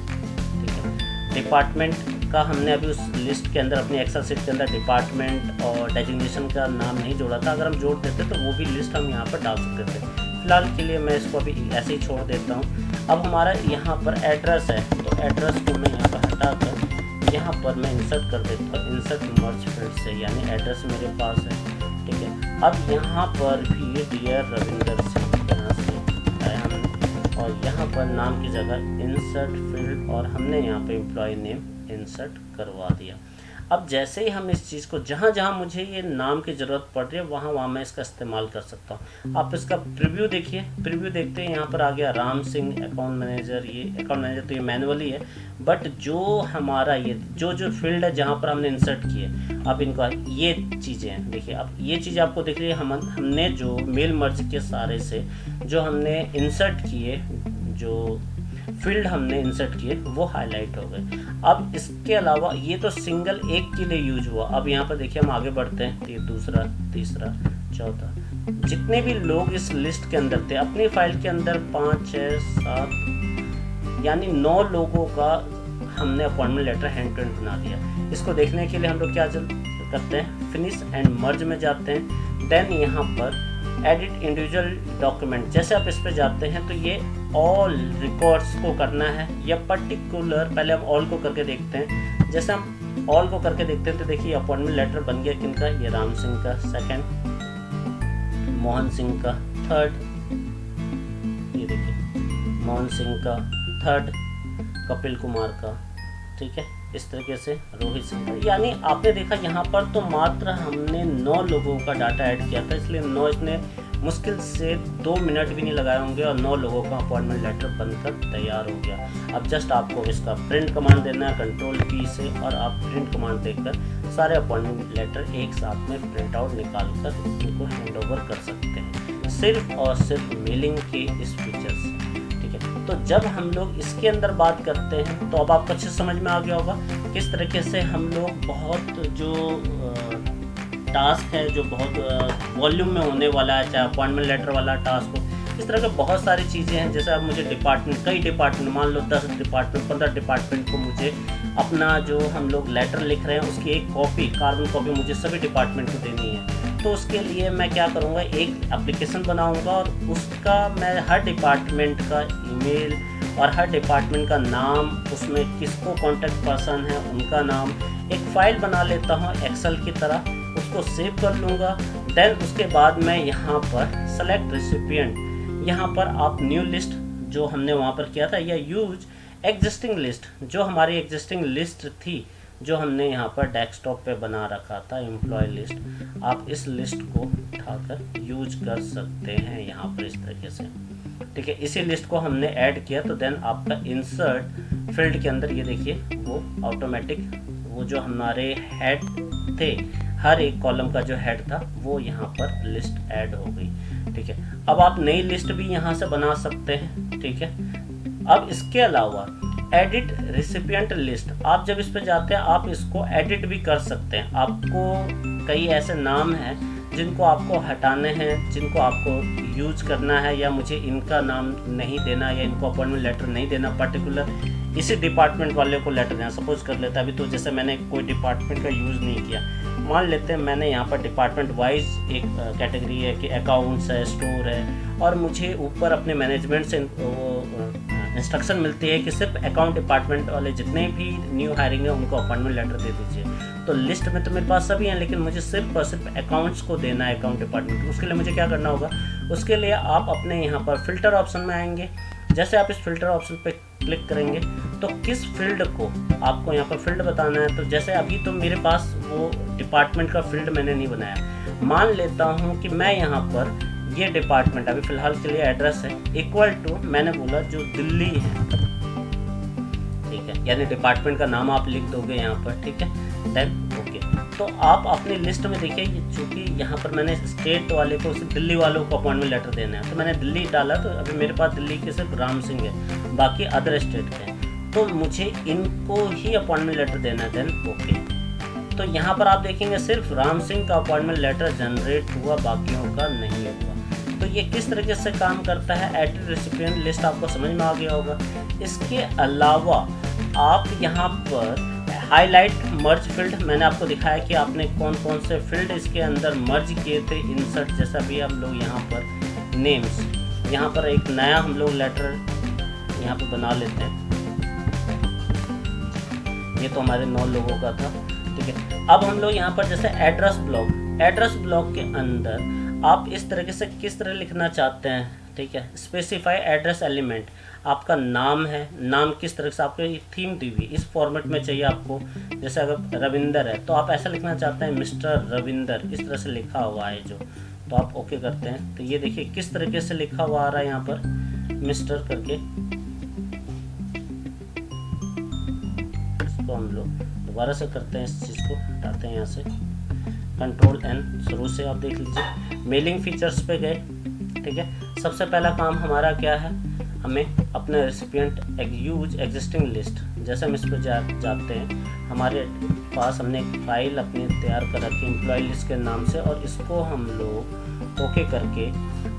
ठीक है, डिपार्टमेंट का हमने अभी उस लिस्ट के अंदर अपनी एक्सेल शीट के अंदर डिपार्टमेंट और डेजिग्नेशन का नाम नहीं जोड़ा था, अगर हम जोड़ देते तो वो भी लिस्ट हम यहाँ पर डाल सकते थे। फिलहाल के लिए मैं इसको अभी ऐसे ही छोड़ देता हूँ। अब हमारा यहाँ पर एड्रेस है, तो एड्रेस को मैं यहाँ पर हटा कर यहाँ पर मैं इंसर्ट कर देता हूँ, इंसर्ट मर्ज फील्ड से, यानी एड्रेस मेरे पास है, ठीक है। अब यहाँ पर भी डियर रविंदर सिंह यहाँ से आया हमने, और यहाँ पर नाम की जगह इंसर्ट फील्ड और हमने यहाँ पे एम्प्लॉय नेम इंसर्ट करवा दिया। अब जैसे ही हम इस चीज़ को जहाँ जहाँ मुझे ये नाम की ज़रूरत पड़ रही है वहाँ वहाँ मैं इसका इस्तेमाल कर सकता हूँ। आप इसका प्रीव्यू देखिए, प्रीव्यू देखते हैं यहाँ पर आ गया राम सिंह अकाउंट मैनेजर। ये अकाउंट मैनेजर तो ये मैनुअली है, बट जो हमारा ये जो फील्ड है जहाँ पर हमने इंसर्ट किए, अब इनका ये चीज़ें हैं देखिए। अब ये चीज़ आपको दिख रही है, हमने जो मेल मर्ज के सारे से जो हमने इंसर्ट किए, जो फील्ड हमने इंसर्ट किए वो हाईलाइट हो गए। अब इसके अलावा ये तो सिंगल एक के लिए यूज हुआ। अब यहाँ पर देखिए हम आगे बढ़ते हैं, ये दूसरा, तीसरा, चौथा, जितने भी लोग इस लिस्ट के अंदर थे अपनी फाइल के अंदर 5, 6, 7 यानी 9 लोगों का हमने appointment letter hand to hand बना दिया। इसको देखने के लिए हम लोग क्या करते हैं, फिनिश एंड मर्ज में जाते हैं। देन यहाँ पर एडिट इंडिविजुअल डॉक्यूमेंट, जैसे आप इस पर जाते हैं तो ये ऑल रिकॉर्ड्स को करना है या पर्टिकुलर, पहले हम ऑल को करके देखते हैं। जैसे हम ऑल को करके देखते हैं तो देखिए अपॉइंटमेंट लेटर बन गया किनका, ये राम सिंह का, सेकंड मोहन सिंह का, थर्ड ये देखिए मोहन सिंह का, थर्ड कपिल कुमार का, ठीक है, इस तरीके से रोहित सिंह का। यानी आपने देखा यहाँ पर तो मात्र हमने 9 लोगों का डाटा ऐड किया था, इसलिए 9 इसने मुश्किल से 2 मिनट भी नहीं लगाए होंगे और 9 लोगों का अपॉइंटमेंट लेटर बनकर तैयार हो गया। अब जस्ट आपको इसका प्रिंट कमांड देना है कंट्रोल की से, और आप प्रिंट कमांड देकर सारे अपॉइंटमेंट लेटर एक साथ में प्रिंट आउट निकाल कर उनको हैंड ओवर कर सकते हैं, सिर्फ और सिर्फ मेलिंग के इस फीचर से। तो जब हम लोग इसके अंदर बात करते हैं तो अब आपको अच्छे समझ में आ गया होगा किस तरीके से हम लोग बहुत जो टास्क है जो बहुत वॉल्यूम में होने वाला है, चाहे अपॉइंटमेंट लेटर वाला टास्क हो, इस तरह के बहुत सारी चीज़ें हैं। जैसे अब मुझे डिपार्टमेंट, कई डिपार्टमेंट, मान लो 10 डिपार्टमेंट, 15 डिपार्टमेंट को मुझे अपना जो हम लोग लेटर लिख रहे हैं उसकी एक कॉपी, कार्बन कॉपी मुझे सभी डिपार्टमेंट को देनी है। तो उसके लिए मैं क्या करूँगा, एक एप्लीकेशन बनाऊँगा और उसका मैं हर डिपार्टमेंट का ईमेल और हर डिपार्टमेंट का नाम, उसमें किसको कॉन्टैक्ट पर्सन है उनका नाम, एक फ़ाइल बना लेता हूँ एक्सेल की तरह, उसको सेव कर लूँगा। देन उसके बाद मैं यहाँ पर सेलेक्ट रेसिपिएंट, यहाँ पर आप न्यू लिस्ट जो हमने वहाँ पर किया था या यूज एग्जिस्टिंग लिस्ट, जो हमारी एग्जिस्टिंग लिस्ट थी जो हमने यहाँ पर डेस्कटॉप पे बना रखा था एम्प्लॉय लिस्ट, आप इस लिस्ट को उठाकर यूज कर सकते हैं यहाँ पर इस तरीके से, ठीक है। इसी लिस्ट को हमने ऐड किया तो देन आपका इंसर्ट फील्ड के अंदर ये देखिए वो ऑटोमेटिक वो जो हमारे हेड थे, हर एक कॉलम का जो हेड था वो यहाँ पर लिस्ट ऐड हो गई, ठीक है। अब आप नई लिस्ट भी यहाँ से बना सकते हैं, ठीक है। अब इसके अलावा एडिट रेसिपिएंट लिस्ट, आप जब इस पर जाते हैं आप इसको एडिट भी कर सकते हैं। आपको कई ऐसे नाम हैं जिनको आपको हटाने हैं, जिनको आपको यूज करना है, या मुझे इनका नाम नहीं देना या इनको अपॉइंटमेंट लेटर नहीं देना, पर्टिकुलर इसी डिपार्टमेंट वाले को लेटर देना। सपोज कर लेते हैं अभी तो जैसे मैंने कोई डिपार्टमेंट का यूज़ नहीं किया, मान लेते हैं मैंने यहाँ पर डिपार्टमेंट वाइज एक कैटेगरी है कि अकाउंट्स है, स्टोर है, और मुझे ऊपर अपने मैनेजमेंट से इंस्ट्रक्शन मिलती है कि सिर्फ अकाउंट डिपार्टमेंट वाले जितने भी न्यू हायरिंग है उनको अपॉइंटमेंट लेटर दे दीजिए। तो लिस्ट में तो मेरे पास सभी हैं लेकिन मुझे सिर्फ और सिर्फ अकाउंट्स को देना है, अकाउंट डिपार्टमेंट। उसके लिए मुझे क्या करना होगा, उसके लिए आप अपने यहाँ पर फिल्टर ऑप्शन में आएंगे। जैसे आप इस फिल्टर ऑप्शन पे क्लिक करेंगे तो किस फील्ड को आपको यहाँ पर फील्ड बताना है। तो जैसे अभी तो मेरे पास वो डिपार्टमेंट का फील्ड मैंने नहीं बनाया, मान लेता हूँ कि मैं यहाँ पर ये डिपार्टमेंट अभी फ़िलहाल के लिए एड्रेस है इक्वल टू, मैंने बोला जो दिल्ली है, ठीक है, यानी डिपार्टमेंट का नाम आप लिख दोगे यहाँ पर, ठीक है, देन ओके। तो आप अपनी लिस्ट में देखिए चूँकि यहाँ पर मैंने स्टेट वाले को, सिर्फ दिल्ली वालों को अपॉइंटमेंट लेटर देना है, तो मैंने दिल्ली डाला, तो अभी मेरे पास दिल्ली के सिर्फ राम सिंह है, बाकी अदर स्टेट के हैं, तो मुझे इनको ही अपॉइंटमेंट लेटर देना है, देन ओके। तो यहाँ पर आप देखेंगे सिर्फ राम सिंह का अपॉइंटमेंट लेटर जनरेट हुआ, बाकियों का नहीं हुआ। तो ये किस तरीके से काम करता है, एडिट रेसिपिएंट लिस्ट आपको समझ में आ गया होगा। इसके अलावा आप यहाँ पर हाईलाइट मर्ज फील्ड, मैंने आपको दिखाया कि आपने कौन कौन से फील्ड इसके अंदर मर्ज किए थे, इंसर्ट, जैसा भी हम लोग यहाँ पर नेम्स, यहाँ पर एक नया हम लोग लेटर यहाँ पर बना लेते हैं। ये तो हमारे 9 लोगों का था, ठीक है। अब हम लोग यहाँ पर जैसे एड्रेस ब्लॉक के अंदर आप इस तरीके से किस तरह लिखना चाहते हैं, ठीक है। स्पेसिफाई एड्रेस एलिमेंट, आपका नाम है, नाम किस तरह से आपको थीम दी हुई इस फॉर्मेट में चाहिए आपको। जैसे अगर रविंदर है तो आप ऐसा लिखना चाहते हैं मिस्टर रविंदर, इस तरह से लिखा हुआ है जो, तो आप ओके करते हैं। तो ये देखिए किस तरीके से लिखा हुआ आ रहा है यहाँ पर मिस्टर करके। इसको हम लोग दोबारा से करते हैं, इस चीज़ को हटाते हैं यहाँ से, कंट्रोल एन, शुरू से आप देख लीजिए। मेलिंग फीचर्स पे गए, ठीक है। सबसे पहला काम हमारा क्या है, हमें अपने रेसिपिएंट यूज एग्जिस्टिंग लिस्ट, जैसे हम इस पर जाते हैं, हमारे पास हमने एक फाइल अपनी तैयार कर रखी एम्प्लॉय लिस्ट के नाम से, और इसको हम लोग ओके करके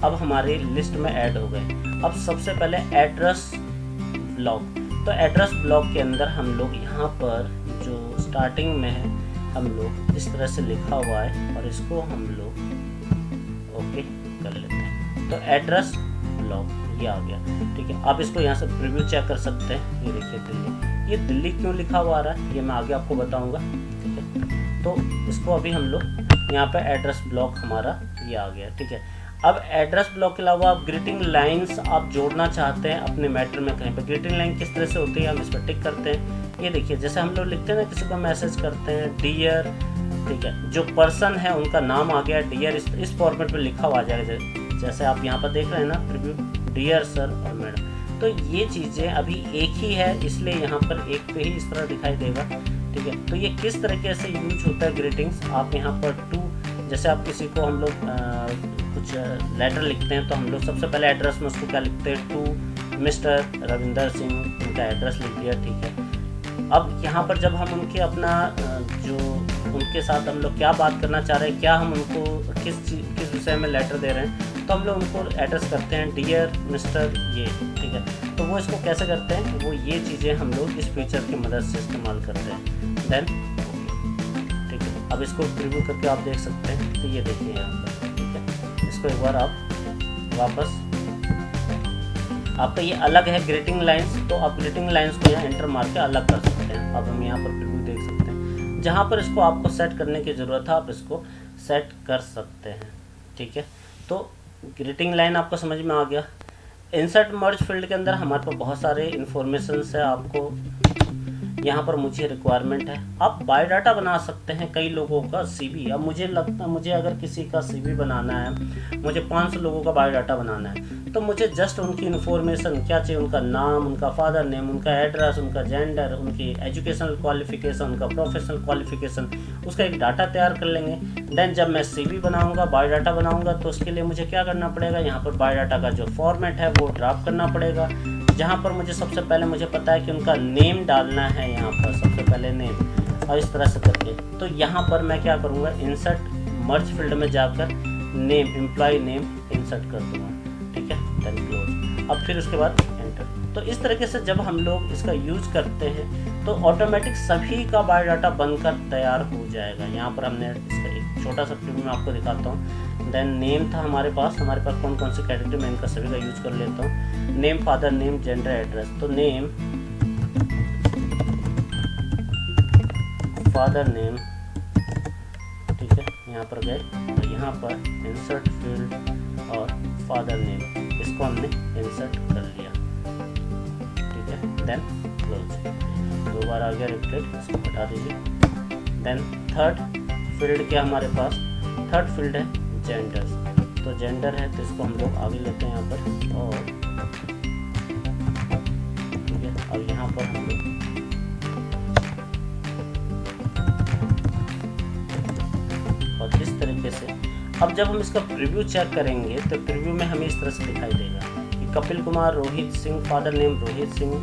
अब हमारी लिस्ट में ऐड हो गए। अब सबसे पहले एड्रेस ब्लॉक, तो एड्रेस ब्लॉक के अंदर हम लोग यहाँ पर जो स्टार्टिंग में है हम लोग इस तरह से लिखा हुआ है, और इसको हम लोग ओके कर लेते हैं। तो एड्रेस ब्लॉक ये आ गया, ठीक है। आप इसको यहाँ से प्रीव्यू चेक कर सकते हैं। ये देखिए दिल्ली, ये दिल्ली क्यों लिखा हुआ आ रहा है ये मैं आगे आपको बताऊंगा, ठीक है। तो इसको अभी हम लोग यहाँ पे एड्रेस ब्लॉक हमारा ये आ गया, ठीक है। अब एड्रेस ब्लॉक के अलावा आप ग्रीटिंग लाइन्स आप जोड़ना चाहते हैं अपने मैटर में कहीं पर, ग्रीटिंग लाइन किस तरह से होती है हम इस पर टिक करते हैं। ये देखिए जैसे हम लोग लिखते हैं ना, किसी को मैसेज करते हैं डियर, ठीक है, जो पर्सन है उनका नाम आ गया डियर, इस फॉर्मेट में लिखा हुआ आ जाएगा, जैसे आप यहाँ पर देख रहे हैं ना प्रीव्यू, डियर सर और मैडम। तो ये चीज़ें अभी एक ही है, इसलिए यहाँ पर एक पे ही इस तरह दिखाई देगा, ठीक है। तो ये किस तरीके से यूज होता है ग्रीटिंग्स, आप यहाँ पर टू, जैसे आप किसी को हम लोग कुछ लेटर लिखते हैं तो हम लोग सबसे पहले एड्रेस में उसको क्या लिखते हैं, टू मिस्टर रविंदर सिंह, उनका एड्रेस लिख दिया, ठीक है। अब यहाँ पर जब हम उनके अपना जो उनके साथ हम लोग क्या बात करना चाह रहे हैं, क्या हम उनको किस विषय में लेटर दे रहे हैं, तो हम लोग उनको एड्रेस करते हैं डियर मिस्टर ये, ठीक है। तो वो इसको कैसे करते हैं, वो ये चीज़ें हम लोग इस फीचर की मदद से इस्तेमाल करते हैं। देन ठीक है, अब इसको प्रीव्यू करके आप देख सकते हैं। तो ये देखिए यहाँ पर, ठीक है। इसको एक बार आप वापस, आपका ये अलग है ग्रीटिंग लाइंस, तो आप ग्रीटिंग लाइंस को यहाँ एंटर मार के अलग कर सकते हैं। अब हम यहाँ पर प्रीव्यू देख सकते हैं, जहाँ पर इसको आपको सेट करने की ज़रूरत है आप इसको सेट कर सकते हैं, ठीक है। तो ग्रीटिंग लाइन आपको समझ में आ गया। इंसर्ट मर्ज फील्ड के अंदर हमारे पास बहुत सारे इन्फॉर्मेशन है, आपको यहाँ पर मुझे रिक्वायरमेंट है, आप बायोडाटा बना सकते हैं कई लोगों का सीवी। अब मुझे अगर किसी का सीवी बनाना है, मुझे 500 लोगों का बायोडाटा बनाना है, तो मुझे जस्ट उनकी इन्फॉर्मेशन क्या चाहिए, उनका नाम, उनका फादर नेम, उनका एड्रेस, उनका जेंडर, उनकी एजुकेशनल क्वालिफिकेशन, उनका प्रोफेशनल क्वालिफिकेशन, उसका एक डाटा तैयार कर लेंगे। देन जब मैं सीवी बनाऊंगा, बायोडाटा बनाऊंगा, तो उसके लिए मुझे क्या करना पड़ेगा, यहाँ पर बायोडाटा का जो फॉर्मेट है वो ड्राफ्ट करना पड़ेगा, जहाँ पर मुझे सबसे पहले मुझे पता है कि उनका नेम डालना है, यहाँ पर सबसे पहले नेम, और इस तरह से करके। तो यहाँ पर मैं क्या करूँगा, इंसर्ट मर्ज फील्ड में जाकर नेम, एम्प्लॉय नेम इंसर्ट कर दूँगा, ठीक है। देन क्लोज, अब फिर उसके बाद एंटर। तो इस तरीके से जब हम लोग इसका यूज करते हैं तो ऑटोमेटिक सभी का बायोडाटा बनकर तैयार हो जाएगा। यहाँ पर हमने इसका एक छोटा सा प्रीव्यू मैं आपको दिखाता हूँ। देन नेम था हमारे पास कौन कौन सी कैटेगरी में, इनका सभी का यूज कर लेता हूँ। Name, father name, gender, address. तो नेम, फादर नेम, ठीक है, यहाँ पर गए और यहाँ पर इंसर्ट फील्ड और फादर नेम, इसको हमने इंसर्ट कर लिया, ठीक है। देन क्लोज, दो बार आ गया रिपीटेड, इसको हटा दीजिए। देन थर्ड फील्ड क्या हमारे पास, थर्ड फील्ड है जेंडर्स। तो जेंडर है तो इसको हम लोग आगे लेते हैं यहाँ पर, और ठीक है। अब यहाँ पर हम लोग और इस तरीके से, अब जब हम इसका प्रीव्यू चेक करेंगे तो प्रीव्यू में हमें इस तरह से दिखाई देगा कि Kapil Kumar, Rohit Singh, father name Rohit Singh,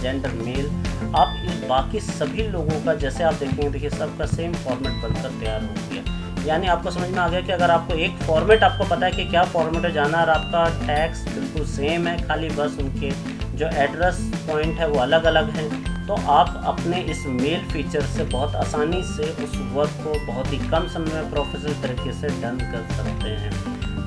gender male. आप इस बाकी सभी लोगों का जैसे आप देखेंगे, देखिए सबका सेम फॉर्मेट बनकर तैयार हो गया। यानी आपको समझ में आ गया कि अगर आपको एक फॉर्मेट आपको पता है कि क्या फॉर्मेट है जाना, और आपका टैक्स बिल्कुल सेम है, खाली बस उनके जो एड्रेस पॉइंट है वो अलग अलग है, तो आप अपने इस मेल फीचर से बहुत आसानी से उस वर्क को बहुत ही कम समय में प्रोफेशनल तरीके से डन कर सकते हैं,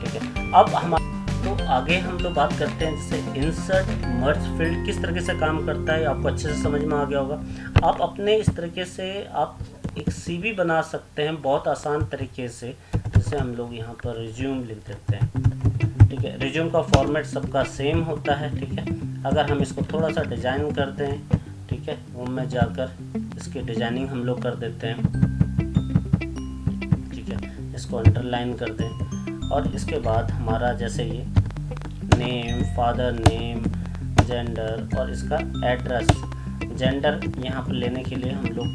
ठीक है। अब हमारे तो आगे हम लोग बात करते हैं जैसे इंसर्ट मर्ज फील्ड किस तरीके से काम करता है, आपको अच्छे से समझ में आ गया होगा। आप अपने इस तरीके से आप एक सीवी बना सकते हैं बहुत आसान तरीके से। जैसे हम लोग यहाँ पर रिज्यूम लिख देते हैं, ठीक है। रिज्यूम का फॉर्मेट सबका सेम होता है, ठीक है। अगर हम इसको थोड़ा सा डिज़ाइन करते हैं, ठीक है, वो में जाकर इसकी डिज़ाइनिंग हम लोग कर देते हैं, ठीक है, इसको अंडरलाइन कर दें। और इसके बाद हमारा जैसे ये नेम, फादर नेम, जेंडर और इसका एड्रेस। जेंडर यहाँ पर लेने के लिए हम लोग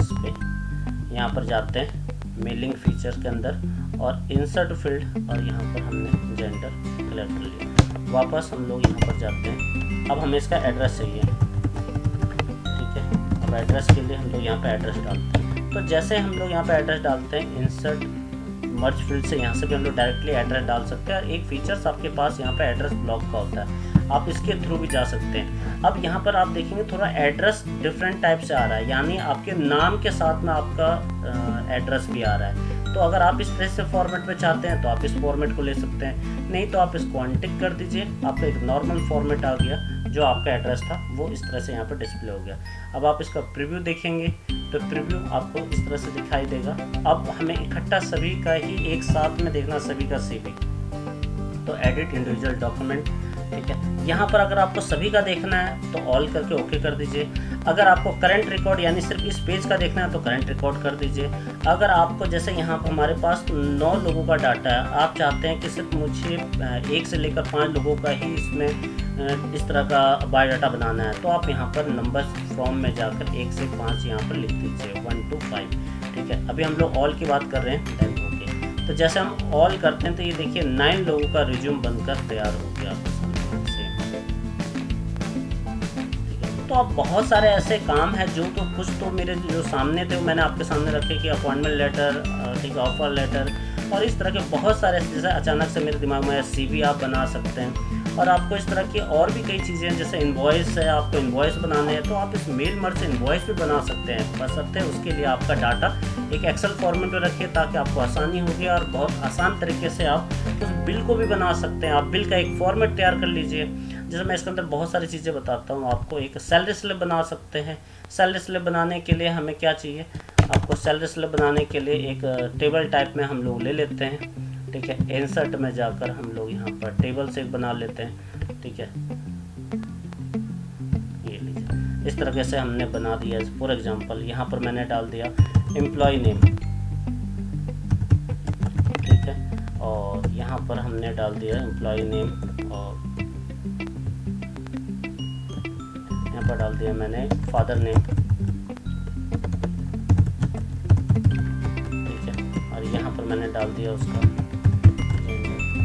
इस पर यहाँ पर जाते हैं मेलिंग फीचर के अंदर और इंसर्ट फील्ड, और यहाँ पर हमने जेंडर सेलेक्ट कर लिया। वापस हम लोग यहाँ पर जाते हैं। अब हमें इसका एड्रेस चाहिए, ठीक है। अब एड्रेस के लिए हम लोग यहाँ पे एड्रेस डालते हैं। तो जैसे हम लोग यहाँ पे एड्रेस डालते हैं, इंसर्ट मर्ज फील्ड से यहाँ से भी हम लोग डायरेक्टली एड्रेस डाल सकते हैं। और एक फीचर्स आपके पास यहाँ पे एड्रेस ब्लॉक का होता है, आप इसके थ्रू भी जा सकते हैं। अब यहाँ पर आप देखेंगे थोड़ा एड्रेस डिफरेंट टाइप से आ रहा है, यानी आपके नाम के साथ में आपका एड्रेस भी आ रहा है। तो अगर आप इस तरह से फॉर्मेट में चाहते हैं तो आप इस फॉर्मेट को ले सकते हैं, नहीं तो आप इसको अनटिक कर दीजिए, आपका एक नॉर्मल फॉर्मेट आ गया, जो आपका एड्रेस था वो इस तरह से यहाँ पर डिस्प्ले हो गया। अब आप इसका प्रीव्यू देखेंगे तो प्रीव्यू आपको इस तरह से दिखाई देगा। अब हमें इकट्ठा सभी का ही एक साथ में देखना, सभी का CV, तो एडिट इंडिविजुअल डॉक्यूमेंट, ठीक है। यहाँ पर अगर आपको सभी का देखना है तो ऑल करके ओके कर दीजिए। अगर आपको करंट रिकॉर्ड यानी सिर्फ इस पेज का देखना है तो करंट रिकॉर्ड कर दीजिए। अगर आपको जैसे यहाँ पर हमारे पास 9 लोगों का डाटा है, आप चाहते हैं कि सिर्फ मुझे 1 से लेकर 5 लोगों का ही इसमें इस तरह का बायोडाटा बनाना है, तो आप यहाँ पर नंबर फ्रॉम में जाकर 1 से 5 यहाँ पर लिख दीजिए, 1 to 5, ठीक है। अभी हम लोग ऑल की बात कर रहे हैं, देन ओके। तो जैसे हम ऑल करते हैं तो ये देखिए 9 लोगों का रिज्यूम बनकर तैयार हो गया से। तो अब बहुत सारे ऐसे काम है जो तो कुछ तो मेरे जो सामने थे वो मैंने आपके सामने रखे कि अपॉइंटमेंट लेटर, ठीक है, ऑफर लेटर और इस तरह के बहुत सारे, जैसे अचानक से मेरे दिमाग में CV आप बना सकते हैं। और आपको इस तरह की और भी कई चीज़ें हैं, जैसे इनवॉइस है, आपको इनवॉइस बनाने हैं तो आप इस मेल मर्ज से इनवॉइस भी बना सकते हैं। उसके लिए आपका डाटा एक एक्सेल फॉर्मेट में रखिए ताकि आपको आसानी होगी और बहुत आसान तरीके से आप उस बिल को भी बना सकते हैं। आप बिल का एक फॉर्मेट तैयार कर लीजिए, जैसे मैं इसके अंदर बहुत सारी चीज़ें बताता हूँ आपको। एक सैलरी स्लिप बना सकते हैं। सैलरी स्लिप बनाने के लिए हमें क्या चाहिए, आपको सैलरी स्लिप बनाने के लिए एक टेबल टाइप में हम लोग ले लेते हैं, ठीक है। इंसर्ट में जाकर हम लोग यहाँ पर टेबल से एक बना लेते हैं, ठीक है। ये लीजिए, इस तरीके से हमने बना दिया। फॉर एग्जांपल यहाँ पर मैंने डाल दिया एम्प्लॉय नेम, ठीक है, और यहाँ पर हमने डाल दिया एम्प्लॉय नेम, और यहाँ पर डाल दिया मैंने फादर नेम, ठीक है, और यहाँ पर मैंने डाल दिया उसका,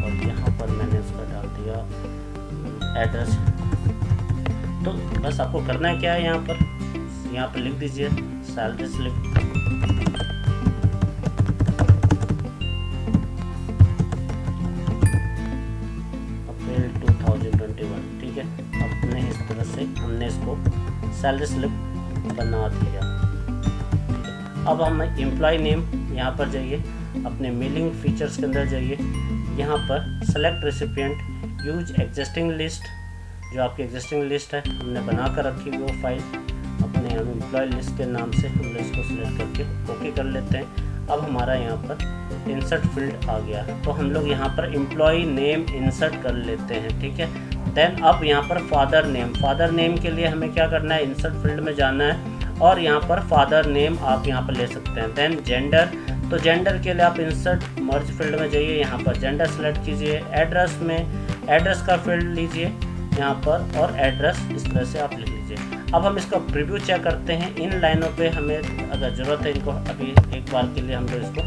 और यहाँ पर मैंने उसका डाल दिया एड्रेस। तो बस आपको करना है क्या है, यहाँ पर लिख दीजिए सैलरी स्लिप, अप्रैल 2021, ठीक है। अपने इस तरह से हमने इसको सैलरी स्लिप बना दिया, ठीक है। अब हम एम्प्लॉय नेम यहाँ पर जाइए, अपने मेलिंग फीचर्स के अंदर जाइए, यहाँ पर select recipient, use existing list, जो आपकी एग्जिस्टिंग लिस्ट है हमने बना कर रखी वो फाइल अपने हम एम्प्लॉय लिस्ट के नाम से हम इसको सिलेक्ट करके ओके कर लेते हैं। अब हमारा यहाँ पर इंसर्ट फील्ड आ गया, तो हम लोग यहाँ पर एम्प्लॉय नेम इंसर्ट कर लेते हैं, ठीक है। देन अब यहाँ पर फादर नेम के लिए हमें क्या करना है, इंसर्ट फील्ड में जाना है और यहाँ पर फादर नेम आप यहाँ पर ले सकते हैं। देन जेंडर, तो जेंडर के लिए आप इंसर्ट मर्ज फील्ड में जाइए, यहाँ पर जेंडर सेलेक्ट कीजिए। एड्रेस में एड्रेस का फील्ड लीजिए यहाँ पर और एड्रेस इस तरह से आप लिख लीजिए। अब हम इसका प्रीव्यू चेक करते हैं। इन लाइनों पे हमें अगर ज़रूरत है इनको, अभी एक बार के लिए हम लोग इसको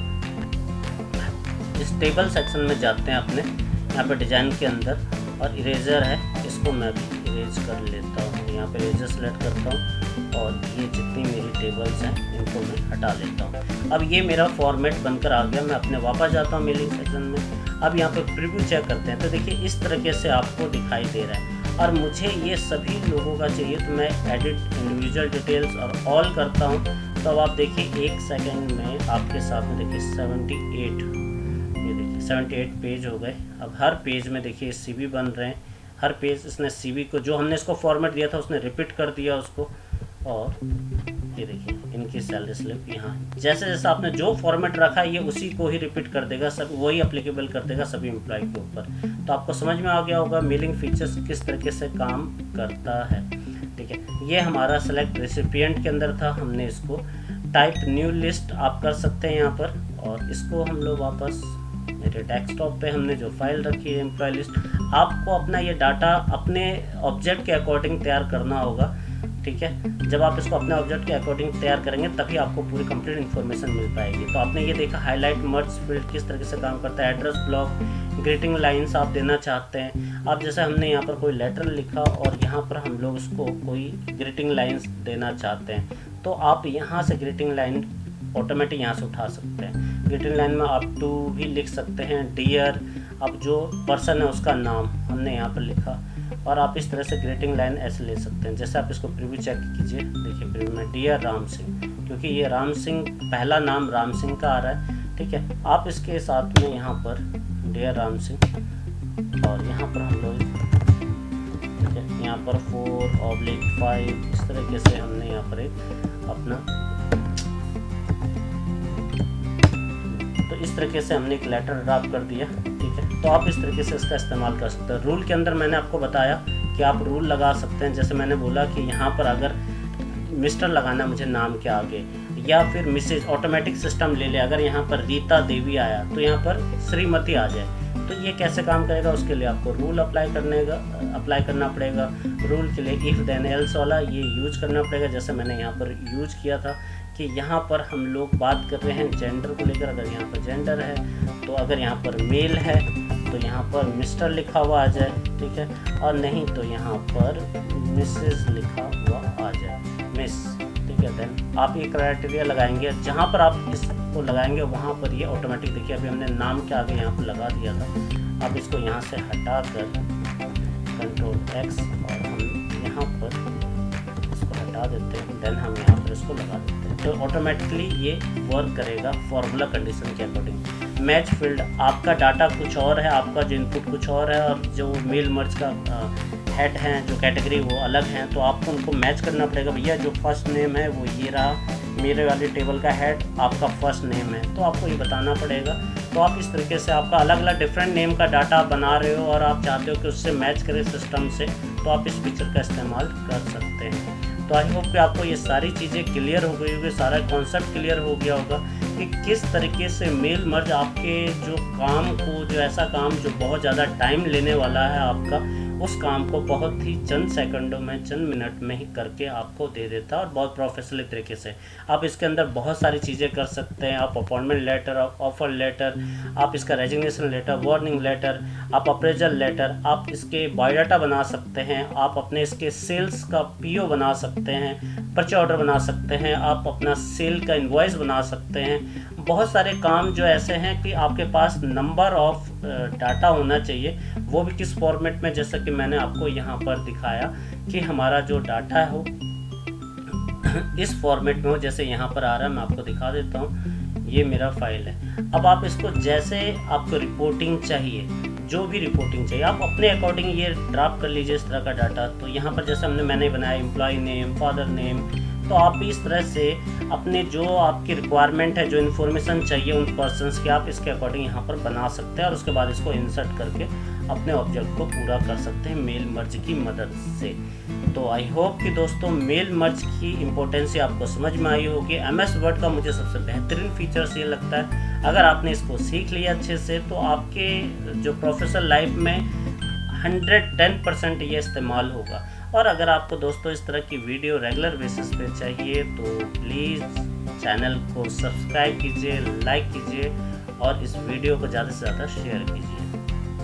इस टेबल सेक्शन में जाते हैं अपने यहाँ पे डिज़ाइन के अंदर, और इरेजर है, इसको मैं भी इरेज कर लेता हूँ। यहाँ पे इरेजर सेलेक्ट करता हूँ और ये जितनी मेरी टेबल्स हैं इनको मैं हटा लेता हूँ। अब ये मेरा फॉर्मेट बनकर आ गया। मैं अपने वापस जाता हूँ मेलिंग सेक्शन में। अब यहाँ पर प्रीव्यू चेक करते हैं, तो देखिए इस तरीके से आपको दिखाई दे रहा है। और मुझे ये सभी लोगों का चाहिए, तो मैं एडिट इंडिविजुअल डिटेल्स और ऑल करता हूँ। तो अब आप देखिए 1 सेकेंड में आपके साथ में देखिए 78, ये देखिए 78 पेज हो गए। अब हर पेज में देखिए CV बन रहे हैं। हर पेज इसने CV को जो हमने इसको फॉर्मेट दिया था उसने रिपीट कर दिया उसको, और ये देखिए इनकी सैलरी स्लिप यहाँ। जैसे जैसे आपने जो फॉर्मेट रखा है ये उसी को ही रिपीट कर देगा, सब वही अप्लीकेबल कर देगा सभी एम्प्लॉय के ऊपर। तो आपको समझ में आ गया होगा मेलिंग फीचर्स किस तरीके से काम करता है। ठीक है, ये हमारा सेलेक्ट रेसिपिएंट के अंदर था, हमने इसको टाइप न्यू लिस्ट आप कर सकते हैं यहाँ पर, और इसको हम लोग वापस मेरे डेस्कटॉप पे हमने जो फाइल रखी है एम्प्लॉय लिस्ट, आपको अपना ये डाटा अपने ऑब्जेक्ट के अकॉर्डिंग तैयार करना होगा। ठीक है, जब आप इसको अपने ऑब्जेक्ट के अकॉर्डिंग तैयार करेंगे तभी आपको पूरी कंप्लीट इन्फॉर्मेशन मिल पाएगी। तो आपने ये देखा हाईलाइट मर्ज फील्ड किस तरीके से काम करता है, एड्रेस ब्लॉक, ग्रीटिंग लाइंस आप देना चाहते हैं। अब जैसे हमने यहाँ पर कोई लेटर लिखा और यहाँ पर हम लोग उसको कोई ग्रीटिंग लाइन्स देना चाहते हैं, तो आप यहाँ से ग्रीटिंग लाइन ऑटोमेटिक यहाँ से उठा सकते हैं। ग्रीटिंग लाइन में आप टू भी लिख सकते हैं, डियर, अब जो पर्सन है उसका नाम हमने यहाँ पर लिखा, और आप इस तरह से ग्रीटिंग लाइन ऐसे ले सकते हैं। जैसे आप इसको प्रीव्यू चेक कीजिए, देखिए प्रीव्यू में डियर राम सिंह, क्योंकि ये राम सिंह पहला नाम राम सिंह का आ रहा है। ठीक है, आप इसके साथ में यहाँ पर डियर राम सिंह, और यहाँ पर हम लोग ठीक है यहाँ पर 4/5 इस तरीके से हमने यहाँ पर एक अपना, तो इस तरीके से हमने एक लेटर ड्राफ्ट कर दिया। ठीक है, तो आप इस तरीके से इसका इस्तेमाल कर सकते हैं। रूल के अंदर मैंने आपको बताया कि आप रूल लगा सकते हैं, जैसे मैंने बोला कि यहाँ पर अगर मिस्टर लगाना मुझे नाम के आगे, या फिर मिसेज, ऑटोमेटिक सिस्टम ले ले, अगर यहाँ पर रीता देवी आया तो यहाँ पर श्रीमती आ जाए, तो ये कैसे काम करेगा, उसके लिए आपको रूल अप्लाई करना पड़ेगा। रूल के लिए इफ़ देन एल्स वाला ये यूज करना पड़ेगा, जैसे मैंने यहाँ पर यूज किया था कि यहाँ पर हम लोग बात कर रहे हैं जेंडर को लेकर। अगर यहाँ पर जेंडर है तो अगर यहाँ पर मेल है तो यहाँ पर मिस्टर लिखा हुआ आ जाए। ठीक है, और नहीं तो यहाँ पर मिसेस लिखा हुआ आ जाए, मिस। ठीक है, देन आप ये क्राइटेरिया लगाएंगे, जहाँ पर आप इसको लगाएंगे वहाँ पर ये ऑटोमेटिक, देखिए अभी हमने नाम के आगे यहाँ पर लगा दिया था। अब इसको यहाँ से हटा कर Ctrl+X और हम यहाँ पर इसको हटा देते हैं, देन हम यहाँ पर इसको लगा देते हैं, तो ऑटोमेटिकली ये वर्क करेगा फॉर्मूला कंडीशन के अकॉर्डिंग। मैच फील्ड, आपका डाटा कुछ और है, आपका जो इनपुट कुछ और है, और जो मेल मर्ज का हेड हैं, जो कैटेगरी वो अलग हैं, तो आपको उनको मैच करना पड़ेगा। भैया जो फर्स्ट नेम है वो ये रहा, मेरे वाले टेबल का हेड आपका फर्स्ट नेम है, तो आपको ये बताना पड़ेगा। तो आप इस तरीके से आपका अलग अलग डिफरेंट नेम का डाटा बना रहे हो और आप चाहते हो कि उससे मैच करे सिस्टम से, तो आप इस फीचर का इस्तेमाल कर सकते हैं। तो आई होप कि आपको ये सारी चीज़ें क्लियर हो गई होगी, सारा कॉन्सेप्ट क्लियर हो गया होगा कि किस तरीके से मेल मर्ज आपके जो काम को, जो ऐसा काम जो बहुत ज़्यादा टाइम लेने वाला है आपका, उस काम को बहुत ही चंद सेकंडों में, चंद मिनट में ही करके आपको दे देता है, और बहुत प्रोफेशनल तरीके से। आप इसके अंदर बहुत सारी चीज़ें कर सकते हैं। आप अपॉइंटमेंट लेटर, ऑफर लेटर, आप इसका रेजिग्नेशन लेटर, वार्निंग लेटर, आप अप्रेजल लेटर, आप इसके बायोडाटा बना सकते हैं, आप अपने इसके सेल्स का PO बना सकते हैं, परचेज ऑर्डर बना सकते हैं, आप अपना सेल का इनवॉइस बना सकते हैं। बहुत सारे काम जो ऐसे हैं कि आपके पास नंबर ऑफ डाटा होना चाहिए, वो भी किस फॉर्मेट में, जैसा कि मैंने आपको यहाँ पर दिखाया कि हमारा जो डाटा है वो इस फॉर्मेट में हो, जैसे यहाँ पर आ रहा है, मैं आपको दिखा देता हूँ, ये मेरा फाइल है। अब आप इसको जैसे आपको रिपोर्टिंग चाहिए, जो भी रिपोर्टिंग चाहिए, आप अपने अकॉर्डिंग ये ड्राफ्ट कर लीजिए इस तरह का डाटा। तो यहाँ पर जैसे मैंने बनाया एम्प्लॉय नेम, फादर नेम, तो आप भी इस तरह से अपने जो आपकी रिक्वायरमेंट है, जो इन्फॉर्मेशन चाहिए उन पर्सन्स की, आप इसके अकॉर्डिंग यहाँ पर बना सकते हैं, और उसके बाद इसको इंसर्ट करके अपने ऑब्जेक्ट को पूरा कर सकते हैं मेल मर्ज की मदद से। तो आई होप कि दोस्तों मेल मर्ज की इम्पोर्टेंस आपको समझ में आई होगी। MS वर्ड का मुझे सबसे बेहतरीन फीचर्स ये लगता है, अगर आपने इसको सीख लिया अच्छे से तो आपके जो प्रोफेशनल लाइफ में 110% ये इस्तेमाल होगा। और अगर आपको दोस्तों इस तरह की वीडियो रेगुलर बेसिस पे चाहिए तो प्लीज़ चैनल को सब्सक्राइब कीजिए, लाइक कीजिए, और इस वीडियो को ज़्यादा से ज़्यादा शेयर कीजिए।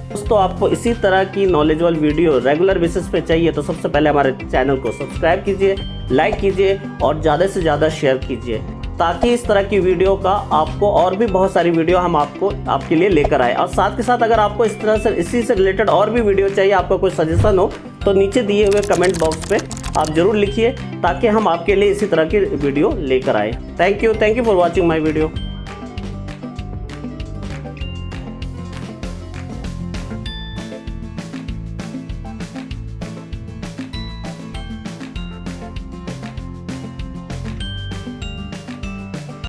दोस्तों आपको इसी तरह की नॉलेजेबल वीडियो रेगुलर बेसिस पे चाहिए तो सबसे पहले हमारे चैनल को सब्सक्राइब कीजिए, लाइक कीजिए, और ज़्यादा से ज़्यादा शेयर कीजिए, ताकि इस तरह की वीडियो का आपको और भी बहुत सारी वीडियो हम आपके लिए लेकर आए। और साथ के साथ अगर आपको इस तरह से इसी से रिलेटेड और भी वीडियो चाहिए, आपका कोई सजेशन हो, तो नीचे दिए हुए कमेंट बॉक्स पे आप ज़रूर लिखिए, ताकि हम आपके लिए इसी तरह की वीडियो लेकर आए। Thank you for watching my video.